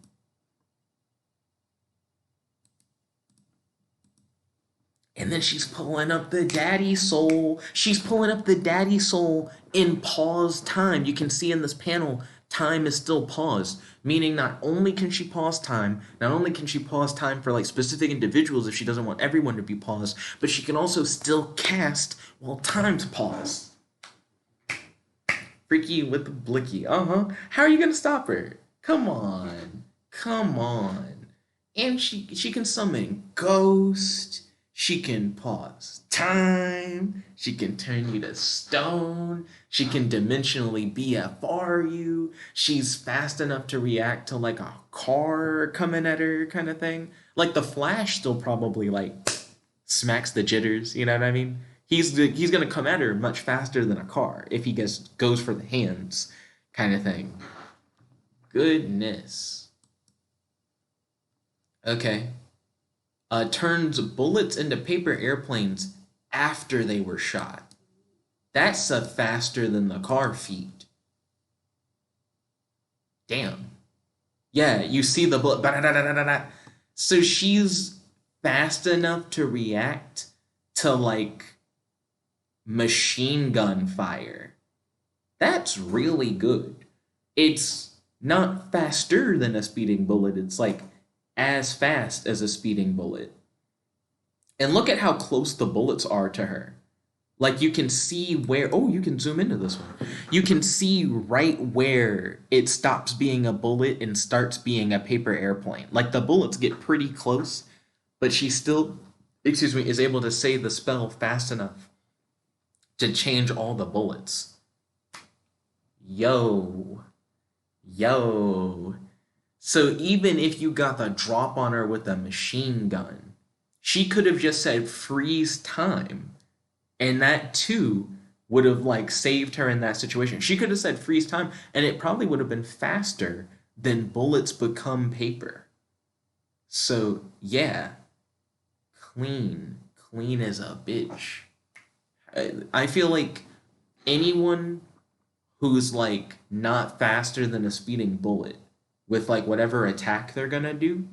And then she's pulling up the daddy soul. She's pulling up the daddy soul in paused time. You can see in this panel, time is still paused. Meaning not only can she pause time, not only can she pause time for like specific individuals if she doesn't want everyone to be paused, but she can also still cast while time's paused. Freaky with the blicky. Uh-huh. How are you gonna stop her? Come on. Come on. And she can summon ghost. She can pause time. She can turn you to stone. She can dimensionally BFR you. She's fast enough to react to like a car coming at her kind of thing. Like the Flash still probably like smacks the jitters, you know what I mean? He's gonna come at her much faster than a car if he goes for the hands kind of thing. Goodness. Okay. Turns bullets into paper airplanes after they were shot. That's a faster than the car feat. Damn. Yeah, you see the bullet. Ba-da-da-da-da-da. So she's fast enough to react to like machine gun fire. That's really good. It's not faster than a speeding bullet. It's like as fast as a speeding bullet. And look at how close the bullets are to her. Like you can see where, oh, you can zoom into this one. You can see right where it stops being a bullet and starts being a paper airplane. Like the bullets get pretty close, but she still, excuse me, is able to say the spell fast enough to change all the bullets. Yo, yo. So even if you got the drop on her with a machine gun, she could have just said freeze time, and that too would have like saved her in that situation. She could have said freeze time, and it probably would have been faster than bullets become paper. So yeah, clean as a bitch. I feel like anyone who's like not faster than a speeding bullet with like whatever attack they're gonna do,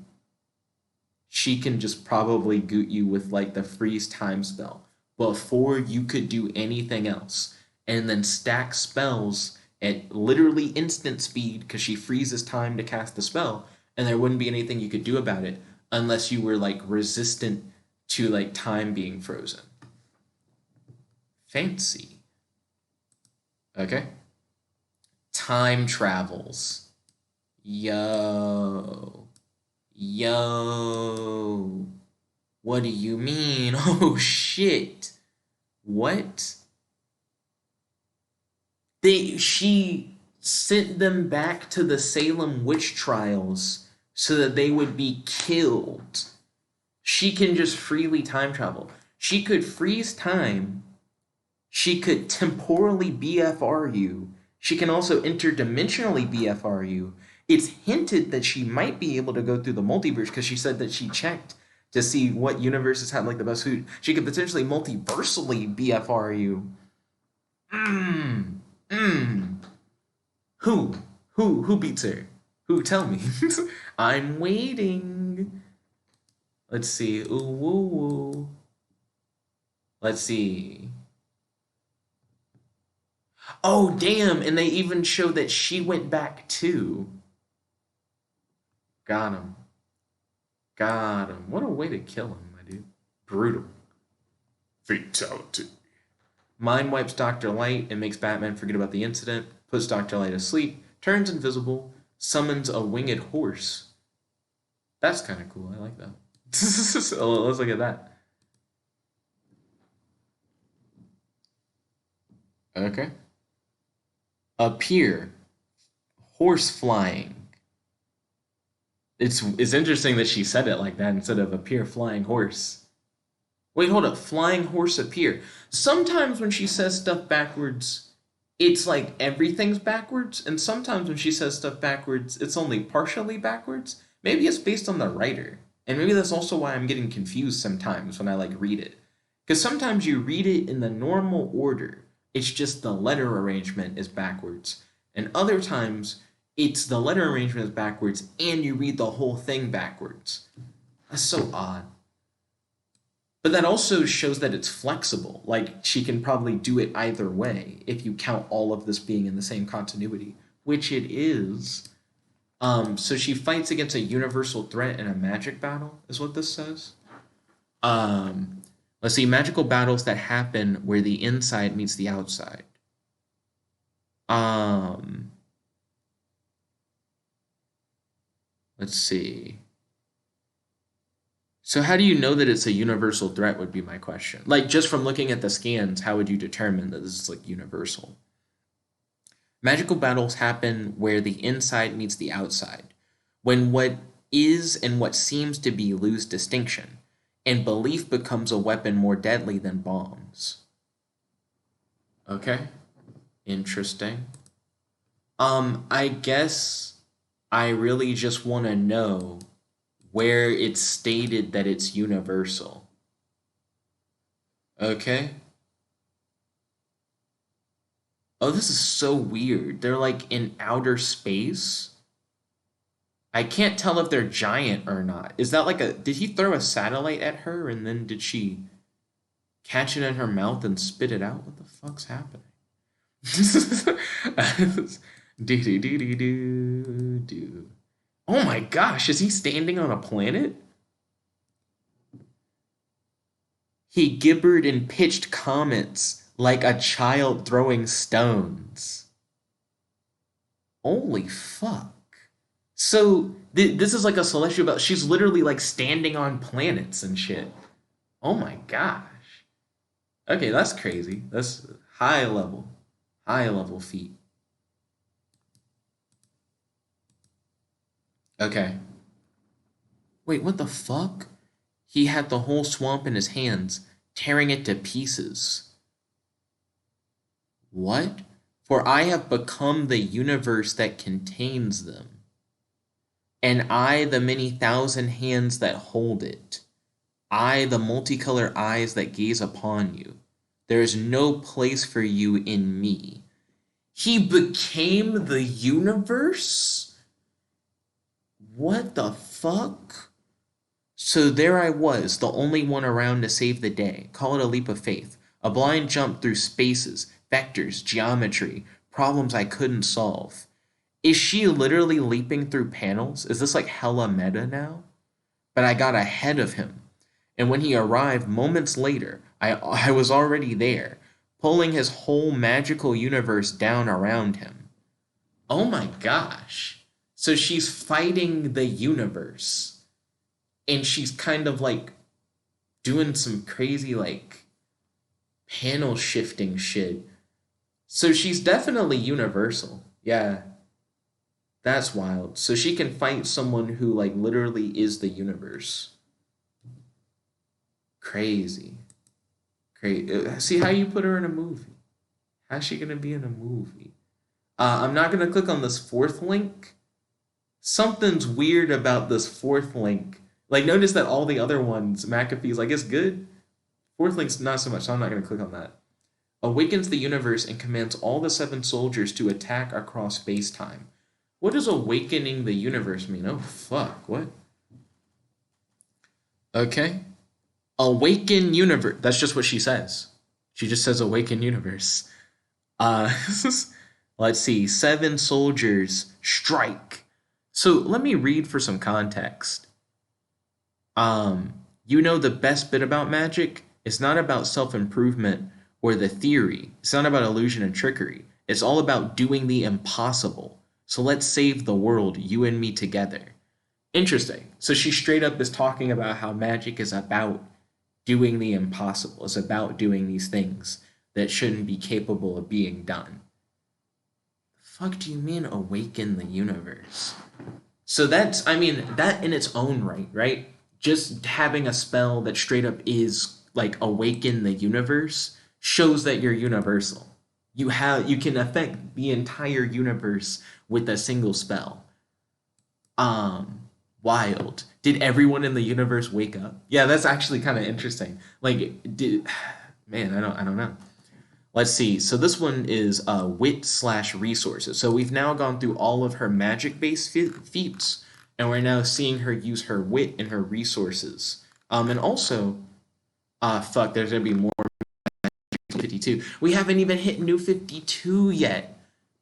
she can just probably goot you with like the freeze time spell before you could do anything else, and then stack spells at literally instant speed because she freezes time to cast the spell, and there wouldn't be anything you could do about it unless you were like resistant to like time being frozen. Fancy. Okay. Time travels. Yo. Yo. What do you mean? Oh shit. What? She sent them back to the Salem witch trials so that they would be killed. She can just freely time travel. She could freeze time. She could temporally BFR you. She can also interdimensionally BFR you. It's hinted that she might be able to go through the multiverse because she said that she checked to see what universes had like the best food. She could potentially multiversally BFR you. Mmm. Mmm. Who? Who beats her? Who? Tell me. I'm waiting. Let's see. Ooh, woo, woo. Let's see. Oh, damn. And they even show that she went back too. Got him. Got him. What a way to kill him, my dude. Brutal. Fatality. Mind wipes Dr. Light and makes Batman forget about the incident, puts Dr. Light asleep, turns invisible, summons a winged horse. That's kind of cool. I like that. So let's look at that. Okay. Appear. Horse flying. It's interesting that she said it like that instead of appear flying horse. Wait, hold up. Flying horse appear. Sometimes when she says stuff backwards, it's like everything's backwards, and sometimes when she says stuff backwards, it's only partially backwards. Maybe it's based on the writer. And maybe that's also why I'm getting confused sometimes when I like read it. Because sometimes you read it in the normal order. It's just the letter arrangement is backwards. And other times it's the letter arrangement is backwards and you read the whole thing backwards. That's so odd. But that also shows that it's flexible. Like she can probably do it either way if you count all of this being in the same continuity, which it is. So she fights against a universal threat in a magic battle, is what this says. Um, let's see, magical battles that happen where the inside meets the outside. Um, let's see. So how do you know that it's a universal threat would be my question. Like just from looking at the scans, how would you determine that this is like universal? Magical battles happen where the inside meets the outside, when what is and what seems to be lose distinction, and belief becomes a weapon more deadly than bombs. Okay, interesting. I guess I really just want to know where it's stated that it's universal. Okay. Oh, this is so weird. They're like in outer space. I can't tell if they're giant or not. Is that like a. Did he throw a satellite at her and then did she catch it in her mouth and spit it out? What the fuck's happening? Do do do do do do. Oh my gosh, is he standing on a planet? He gibbered and pitched comments like a child throwing stones. Holy fuck. So this is like a celestial belt. She's literally like standing on planets and shit. Oh my gosh. Okay, that's crazy. That's high level feat. Okay. Wait, what the fuck? He had the whole swamp in his hands, tearing it to pieces. What? For I have become the universe that contains them, and I the many thousand hands that hold it. I the multicolored eyes that gaze upon you. There is no place for you in me. He became the universe? What the fuck? So there I was, the only one around to save the day. Call it a leap of faith. A blind jump through spaces, vectors, geometry, problems I couldn't solve. Is she literally leaping through panels? Is this like hella meta now? But I got ahead of him. And when he arrived moments later, I was already there, pulling his whole magical universe down around him. Oh my gosh. So she's fighting the universe. And she's kind of like doing some crazy like panel shifting shit. So she's definitely universal. Yeah, that's wild. So she can fight someone who like literally is the universe. Crazy. Crazy. See how you put her in a movie. How's she gonna be in a movie? I'm not gonna click on this fourth link. Something's weird about this fourth link. Like, notice that all the other ones, McAfee's like, it's good. Fourth link's not so much, so I'm not gonna click on that. Awakens the universe and commands all the seven soldiers to attack across space-time. What does awakening the universe mean? Oh, fuck. What? Okay. Awaken universe. That's just what she says. She just says awaken universe. Uh, let's see. Seven soldiers strike. So let me read for some context. You know the best bit about magic? It's not about self-improvement or the theory. It's not about illusion and trickery. It's all about doing the impossible. So let's save the world, you and me together. Interesting. So she straight up is talking about how magic is about doing the impossible. It's about doing these things that shouldn't be capable of being done. The fuck do you mean awaken the universe? So that's, I mean, that in its own right, right? Just having a spell that straight up is like awaken the universe shows that you're universal. You can affect the entire universe with a single spell. Wild. Did everyone in the universe wake up? Yeah, that's actually kind of interesting. Like, did man, I don't know. Let's see. So this one is wit slash resources. So we've now gone through all of her magic based feats, and we're now seeing her use her wit and her resources. And also, fuck, there's gonna be more 52. We haven't even hit New 52 yet.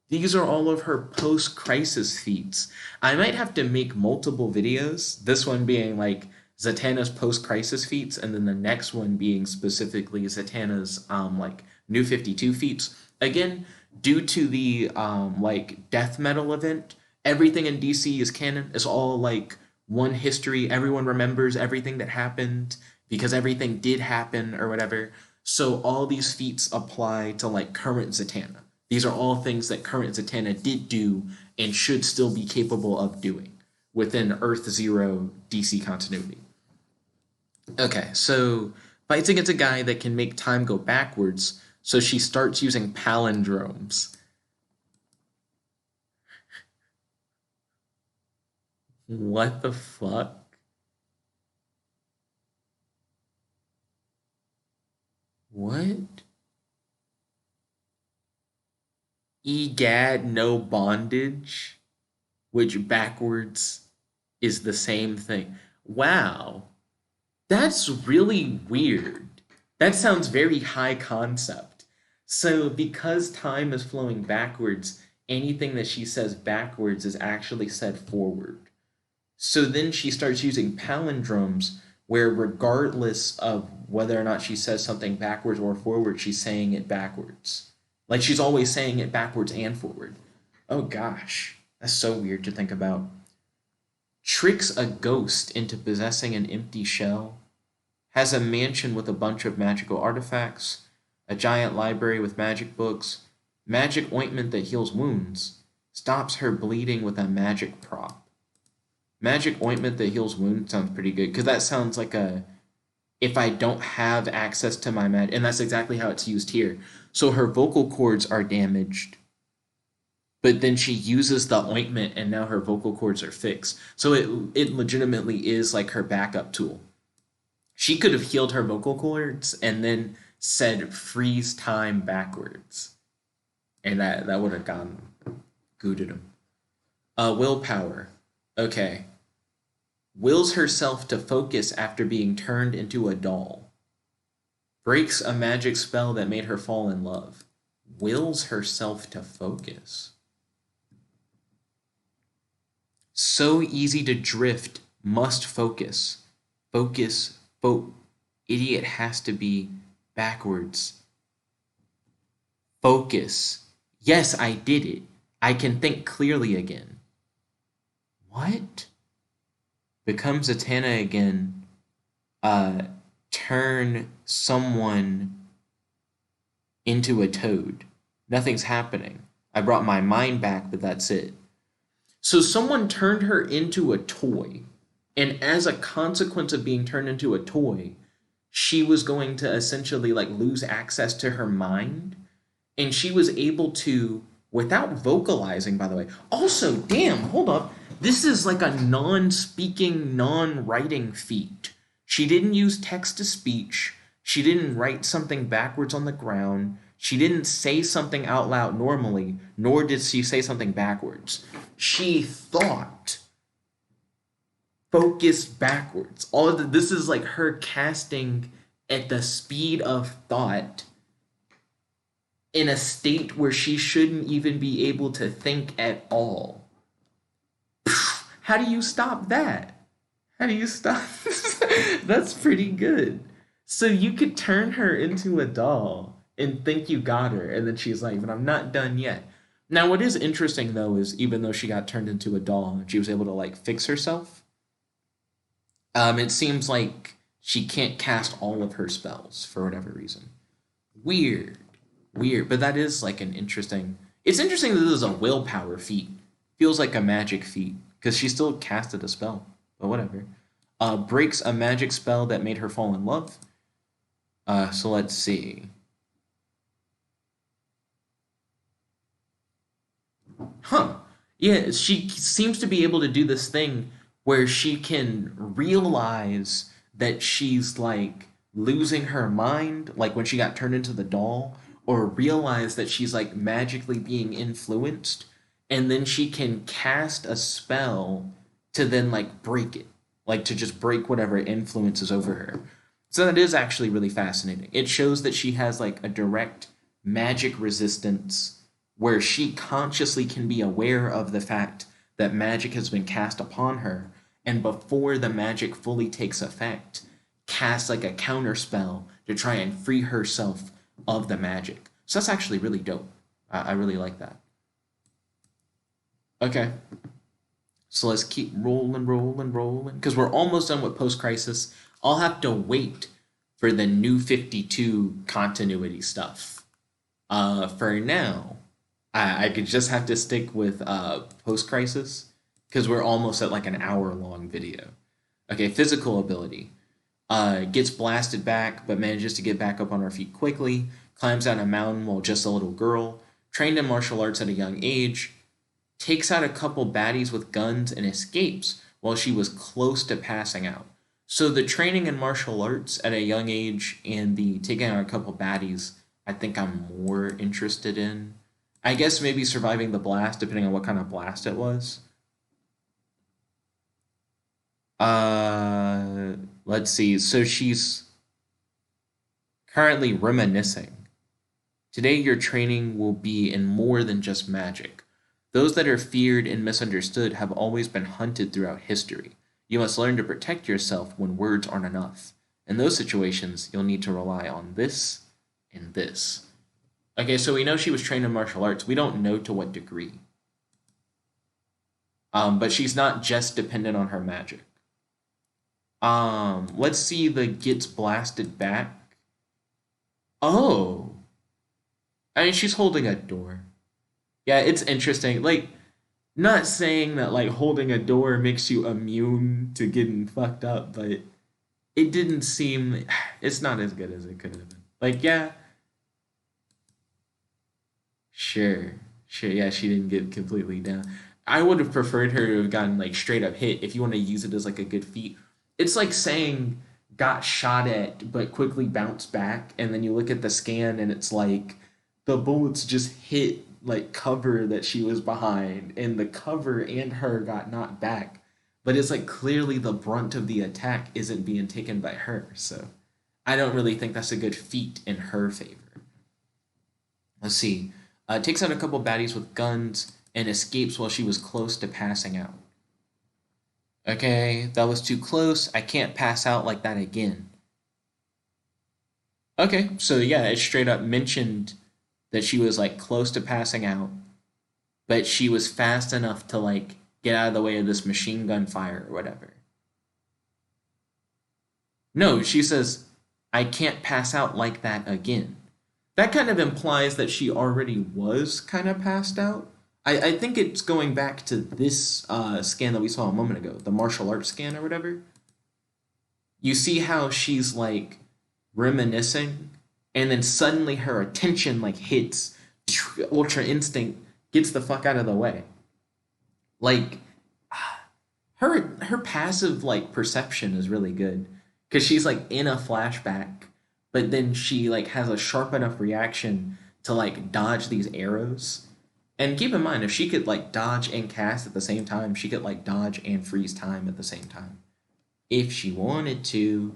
These are all of her post-crisis feats. I might have to make multiple videos, this one being like Zatanna's post-crisis feats, and then the next one being specifically Zatanna's like New 52 feats. Again, due to the like death metal event, everything in DC is canon. It's all like one history. Everyone remembers everything that happened because everything did happen or whatever. So all these feats apply to like current Zatanna. These are all things that current Zatanna did do and should still be capable of doing within Earth Zero DC continuity. Okay, so fights against a guy that can make time go backwards, so she starts using palindromes. What the fuck? What? Egad, no bondage, which backwards is the same thing. Wow, that's really weird. That sounds very high concept. So, because time is flowing backwards, anything that she says backwards is actually said forward. So then she starts using palindromes where regardless of whether or not she says something backwards or forward, she's saying it backwards. Like she's always saying it backwards and forward. Oh gosh, that's so weird to think about. Tricks a ghost into possessing an empty shell, has a mansion with a bunch of magical artifacts, a giant library with magic books, magic ointment that heals wounds, stops her bleeding with a magic prop. Magic ointment that heals wounds sounds pretty good because that sounds like a if I don't have access to my magic, and that's exactly how it's used here. So her vocal cords are damaged, but then she uses the ointment and now her vocal cords are fixed. So it legitimately is like her backup tool. She could have healed her vocal cords and then said freeze time backwards. And that would have gone gooted him. Willpower. Okay. Wills herself to focus after being turned into a doll. Breaks a magic spell that made her fall in love. Wills herself to focus. So easy to drift, must focus. Focus, idiot has to be backwards. Focus. Yes, I did it. I can think clearly again. What? Becomes Zatanna again. Turn someone into a toad. Nothing's happening. I brought my mind back, but that's it. So someone turned her into a toy, and as a consequence of being turned into a toy, she was going to essentially like lose access to her mind, and she was able to, without vocalizing, by the way. Also, damn, hold up. This is like a non-speaking, non-writing feat. She didn't use text to speech. She didn't write something backwards on the ground. She didn't say something out loud normally, nor did she say something backwards. She thought. Focus backwards. All of this is like her casting at the speed of thought in a state where she shouldn't even be able to think at all. How do you stop that? How do you stop? That's pretty good. So you could turn her into a doll and think you got her, and then she's like, but I'm not done yet. Now, what is interesting though is even though she got turned into a doll, she was able to like fix herself. It seems like she can't cast all of her spells for whatever reason. Weird, weird, but that is like an interesting. It's interesting that this is a willpower feat. Feels like a magic feat because she still casted a spell, but whatever. Breaks a magic spell that made her fall in love. So let's see. Huh. Yeah, she seems to be able to do this thing where she can realize that she's like losing her mind, like when she got turned into the doll, or realize that she's like magically being influenced, and then she can cast a spell to then like break it, like to just break whatever influence is over her. So that is actually really fascinating. It shows that she has like a direct magic resistance where she consciously can be aware of the fact that magic has been cast upon her, and before the magic fully takes effect, cast like a counter spell to try and free herself of the magic. So that's actually really dope. I really like that. Okay, so let's keep rolling, rolling, rolling, because we're almost done with Post Crisis. I'll have to wait for the new 52 continuity stuff. For now, I could just have to stick with Post Crisis because we're almost at like an hour long video. Okay, physical ability. Gets blasted back, but manages to get back up on her feet quickly. Climbs down a mountain while just a little girl. Trained in martial arts at a young age. Takes out a couple baddies with guns and escapes while she was close to passing out. So the training in martial arts at a young age and the taking out a couple baddies, I think I'm more interested in. I guess maybe surviving the blast, depending on what kind of blast it was. Let's see. So she's currently reminiscing. Today, your training will be in more than just magic. Those that are feared and misunderstood have always been hunted throughout history. You must learn to protect yourself when words aren't enough. In those situations, you'll need to rely on this and this. Okay, so we know she was trained in martial arts. We don't know to what degree. But she's not just dependent on her magic. Let's see the gets blasted back. Oh, I mean, she's holding a door. Yeah, it's interesting. Like, not saying that like holding a door makes you immune to getting fucked up, but it didn't seem. It's not as good as it could have been. Like, yeah, sure, sure. Yeah, she didn't get completely down. I would have preferred her to have gotten like straight up hit if you want to use it as like a good feat. It's like saying got shot at but quickly bounced back, and then you look at the scan and it's like the bullets just hit like cover that she was behind, and the cover and her got knocked back. But it's like clearly the brunt of the attack isn't being taken by her, so I don't really think that's a good feat in her favor. Let's see. Takes out a couple baddies with guns and escapes while she was close to passing out. Okay, that was too close. I can't pass out like that again. Okay, so yeah, it straight up mentioned that she was like close to passing out, but she was fast enough to like get out of the way of this machine gun fire or whatever. No, she says, I can't pass out like that again. That kind of implies that she already was kind of passed out. I think it's going back to this scan that we saw a moment ago, the martial arts scan or whatever. You see how she's like reminiscing, and then suddenly her attention like hits ultra instinct, gets the fuck out of the way. Like her passive like perception is really good because she's like in a flashback, but then she like has a sharp enough reaction to like dodge these arrows. And keep in mind, if she could like dodge and cast at the same time, she could like dodge and freeze time at the same time if she wanted to.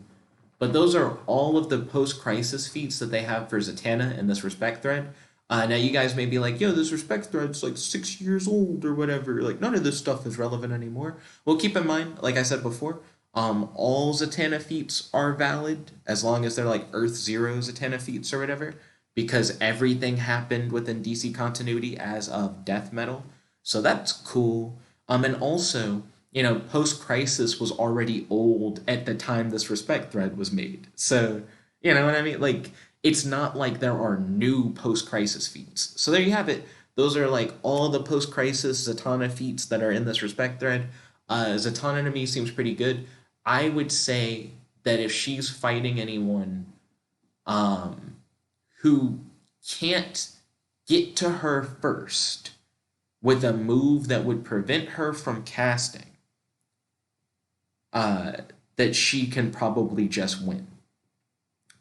But those are all of the post-crisis feats that they have for Zatanna in this respect thread. Now you guys may be like, yo, this respect thread's like 6 years old or whatever. Like none of this stuff is relevant anymore. Well, keep in mind, like I said before, all Zatanna feats are valid as long as they're like Earth Zero Zatanna feats or whatever, because everything happened within DC continuity as of Death Metal. So that's cool. And also, you know, Post Crisis was already old at the time this respect thread was made. So, you know what I mean? Like, it's not like there are new Post Crisis feats. So there you have it. Those are like all the Post Crisis Zatanna feats that are in this respect thread. Zatanna to me seems pretty good. I would say that if she's fighting anyone um, who can't get to her first with a move that would prevent her from casting, uh, that she can probably just win.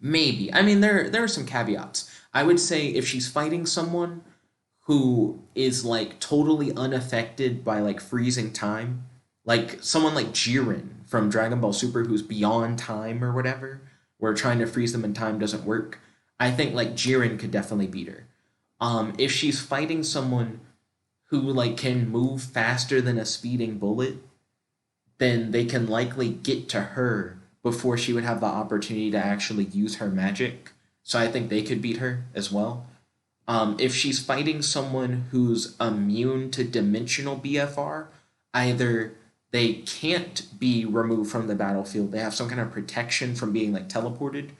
Maybe. I mean, there are some caveats. I would say if she's fighting someone who is like totally unaffected by like freezing time, like someone like Jiren from Dragon Ball Super who's beyond time or whatever, where trying to freeze them in time doesn't work. I think like Jiren could definitely beat her. If she's fighting someone who like can move faster than a speeding bullet, then they can likely get to her before she would have the opportunity to actually use her magic. So I think they could beat her as well. If she's fighting someone who's immune to dimensional BFR, either they can't be removed from the battlefield, they have some kind of protection from being like teleported,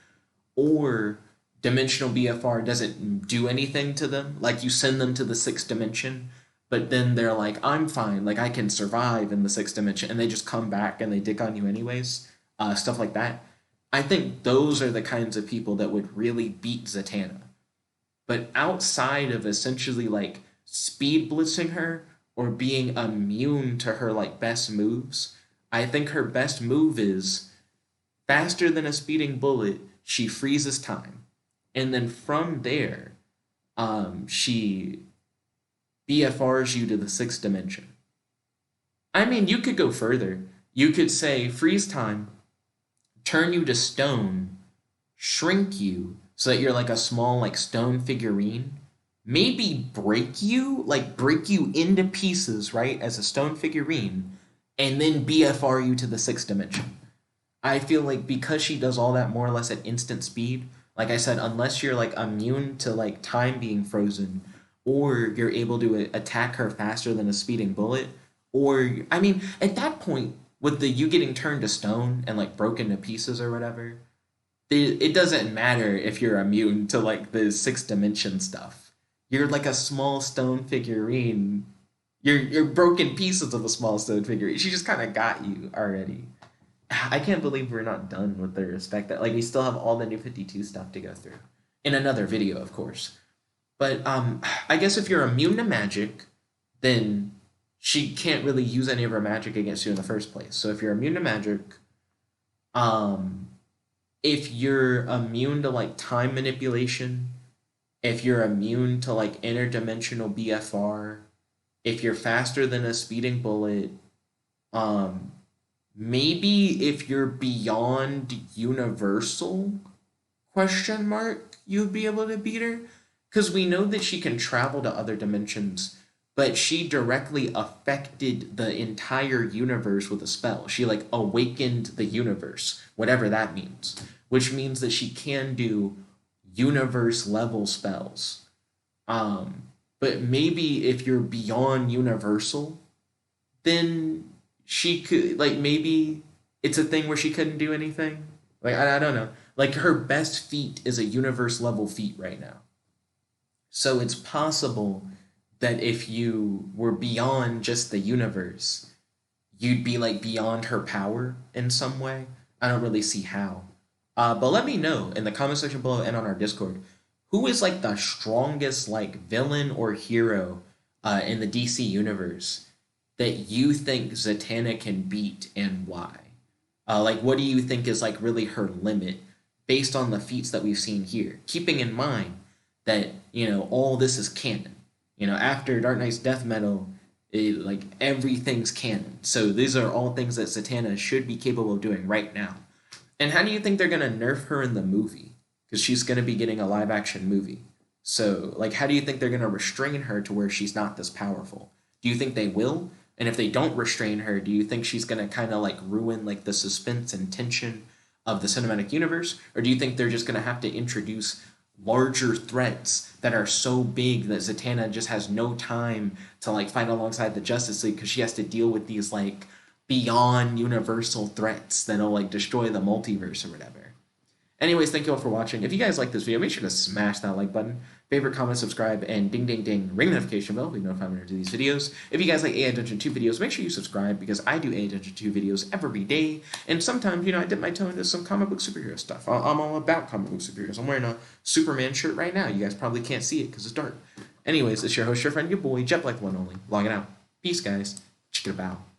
or dimensional BFR doesn't do anything to them. Like you send them to the sixth dimension, but then they're like, I'm fine, like I can survive in the sixth dimension, and they just come back and they dick on you anyways. Stuff like that. I think those are the kinds of people that would really beat Zatanna. But outside of essentially like speed blitzing her or being immune to her like best moves, I think her best move is faster than a speeding bullet, she freezes time. And then from there, she BFRs you to the sixth dimension. I mean, you could go further. You could say freeze time, turn you to stone, shrink you so that you're like a small like stone figurine, maybe break you into pieces, right, as a stone figurine, and then BFR you to the sixth dimension. I feel like because she does all that more or less at instant speed, like I said, unless you're like immune to like time being frozen, or you're able to attack her faster than a speeding bullet, or I mean, at that point, with the you getting turned to stone and like broken to pieces or whatever, it doesn't matter if you're immune to like the sixth dimension stuff. You're like a small stone figurine. You're broken pieces of a small stone figurine. She just kind of got you already. I can't believe we're not done with the respect that like we still have all the new 52 stuff to go through in another video, of course. But I guess if you're immune to magic, then she can't really use any of her magic against you in the first place. So if you're immune to magic, um, if you're immune to like time manipulation, if you're immune to like interdimensional BFR, if you're faster than a speeding bullet, um, maybe if you're beyond universal question mark, you'd be able to beat her. Because we know that she can travel to other dimensions, but she directly affected the entire universe with a spell. She like awakened the universe, whatever that means, which means that she can do universe level spells. Um, but maybe if you're beyond universal, then she could like maybe it's a thing where she couldn't do anything. Like I don't know. Like her best feat is a universe level feat right now. So it's possible that if you were beyond just the universe, you'd be like beyond her power in some way. I don't really see how. But let me know in the comment section below and on our Discord who is like the strongest like villain or hero in the DC universe that you think Zatanna can beat and why. Like, what do you think is like really her limit based on the feats that we've seen here? Keeping in mind that all this is canon. After Dark Knight's death metal, like everything's canon. So these are all things that Zatanna should be capable of doing right now. And how do you think they're gonna nerf her in the movie? Because she's gonna be getting a live action movie. So like, how do you think they're gonna restrain her to where she's not this powerful? Do you think they will? And if they don't restrain her, do you think she's gonna kind of like ruin like the suspense and tension of the cinematic universe, or do you think they're just gonna have to introduce larger threats that are so big that Zatanna just has no time to like fight alongside the Justice League because she has to deal with these like beyond universal threats that'll like destroy the multiverse or whatever. Anyways, thank you all for watching. If you guys like this video, make sure to smash that like button, favorite, comment, subscribe, and ding ding ding, ring the notification bell to be notified when I do these videos. If you guys like AI Dungeon 2 videos, make sure you subscribe because I do AI Dungeon 2 videos every day. And sometimes, I dip my toe into some comic book superhero stuff. I'm all about comic book superheroes. I'm wearing a Superman shirt right now. You guys probably can't see it because it's dark. Anyways, it's your host, your friend, your boy, Jet Black the One Only, logging out. Peace, guys. Check it out.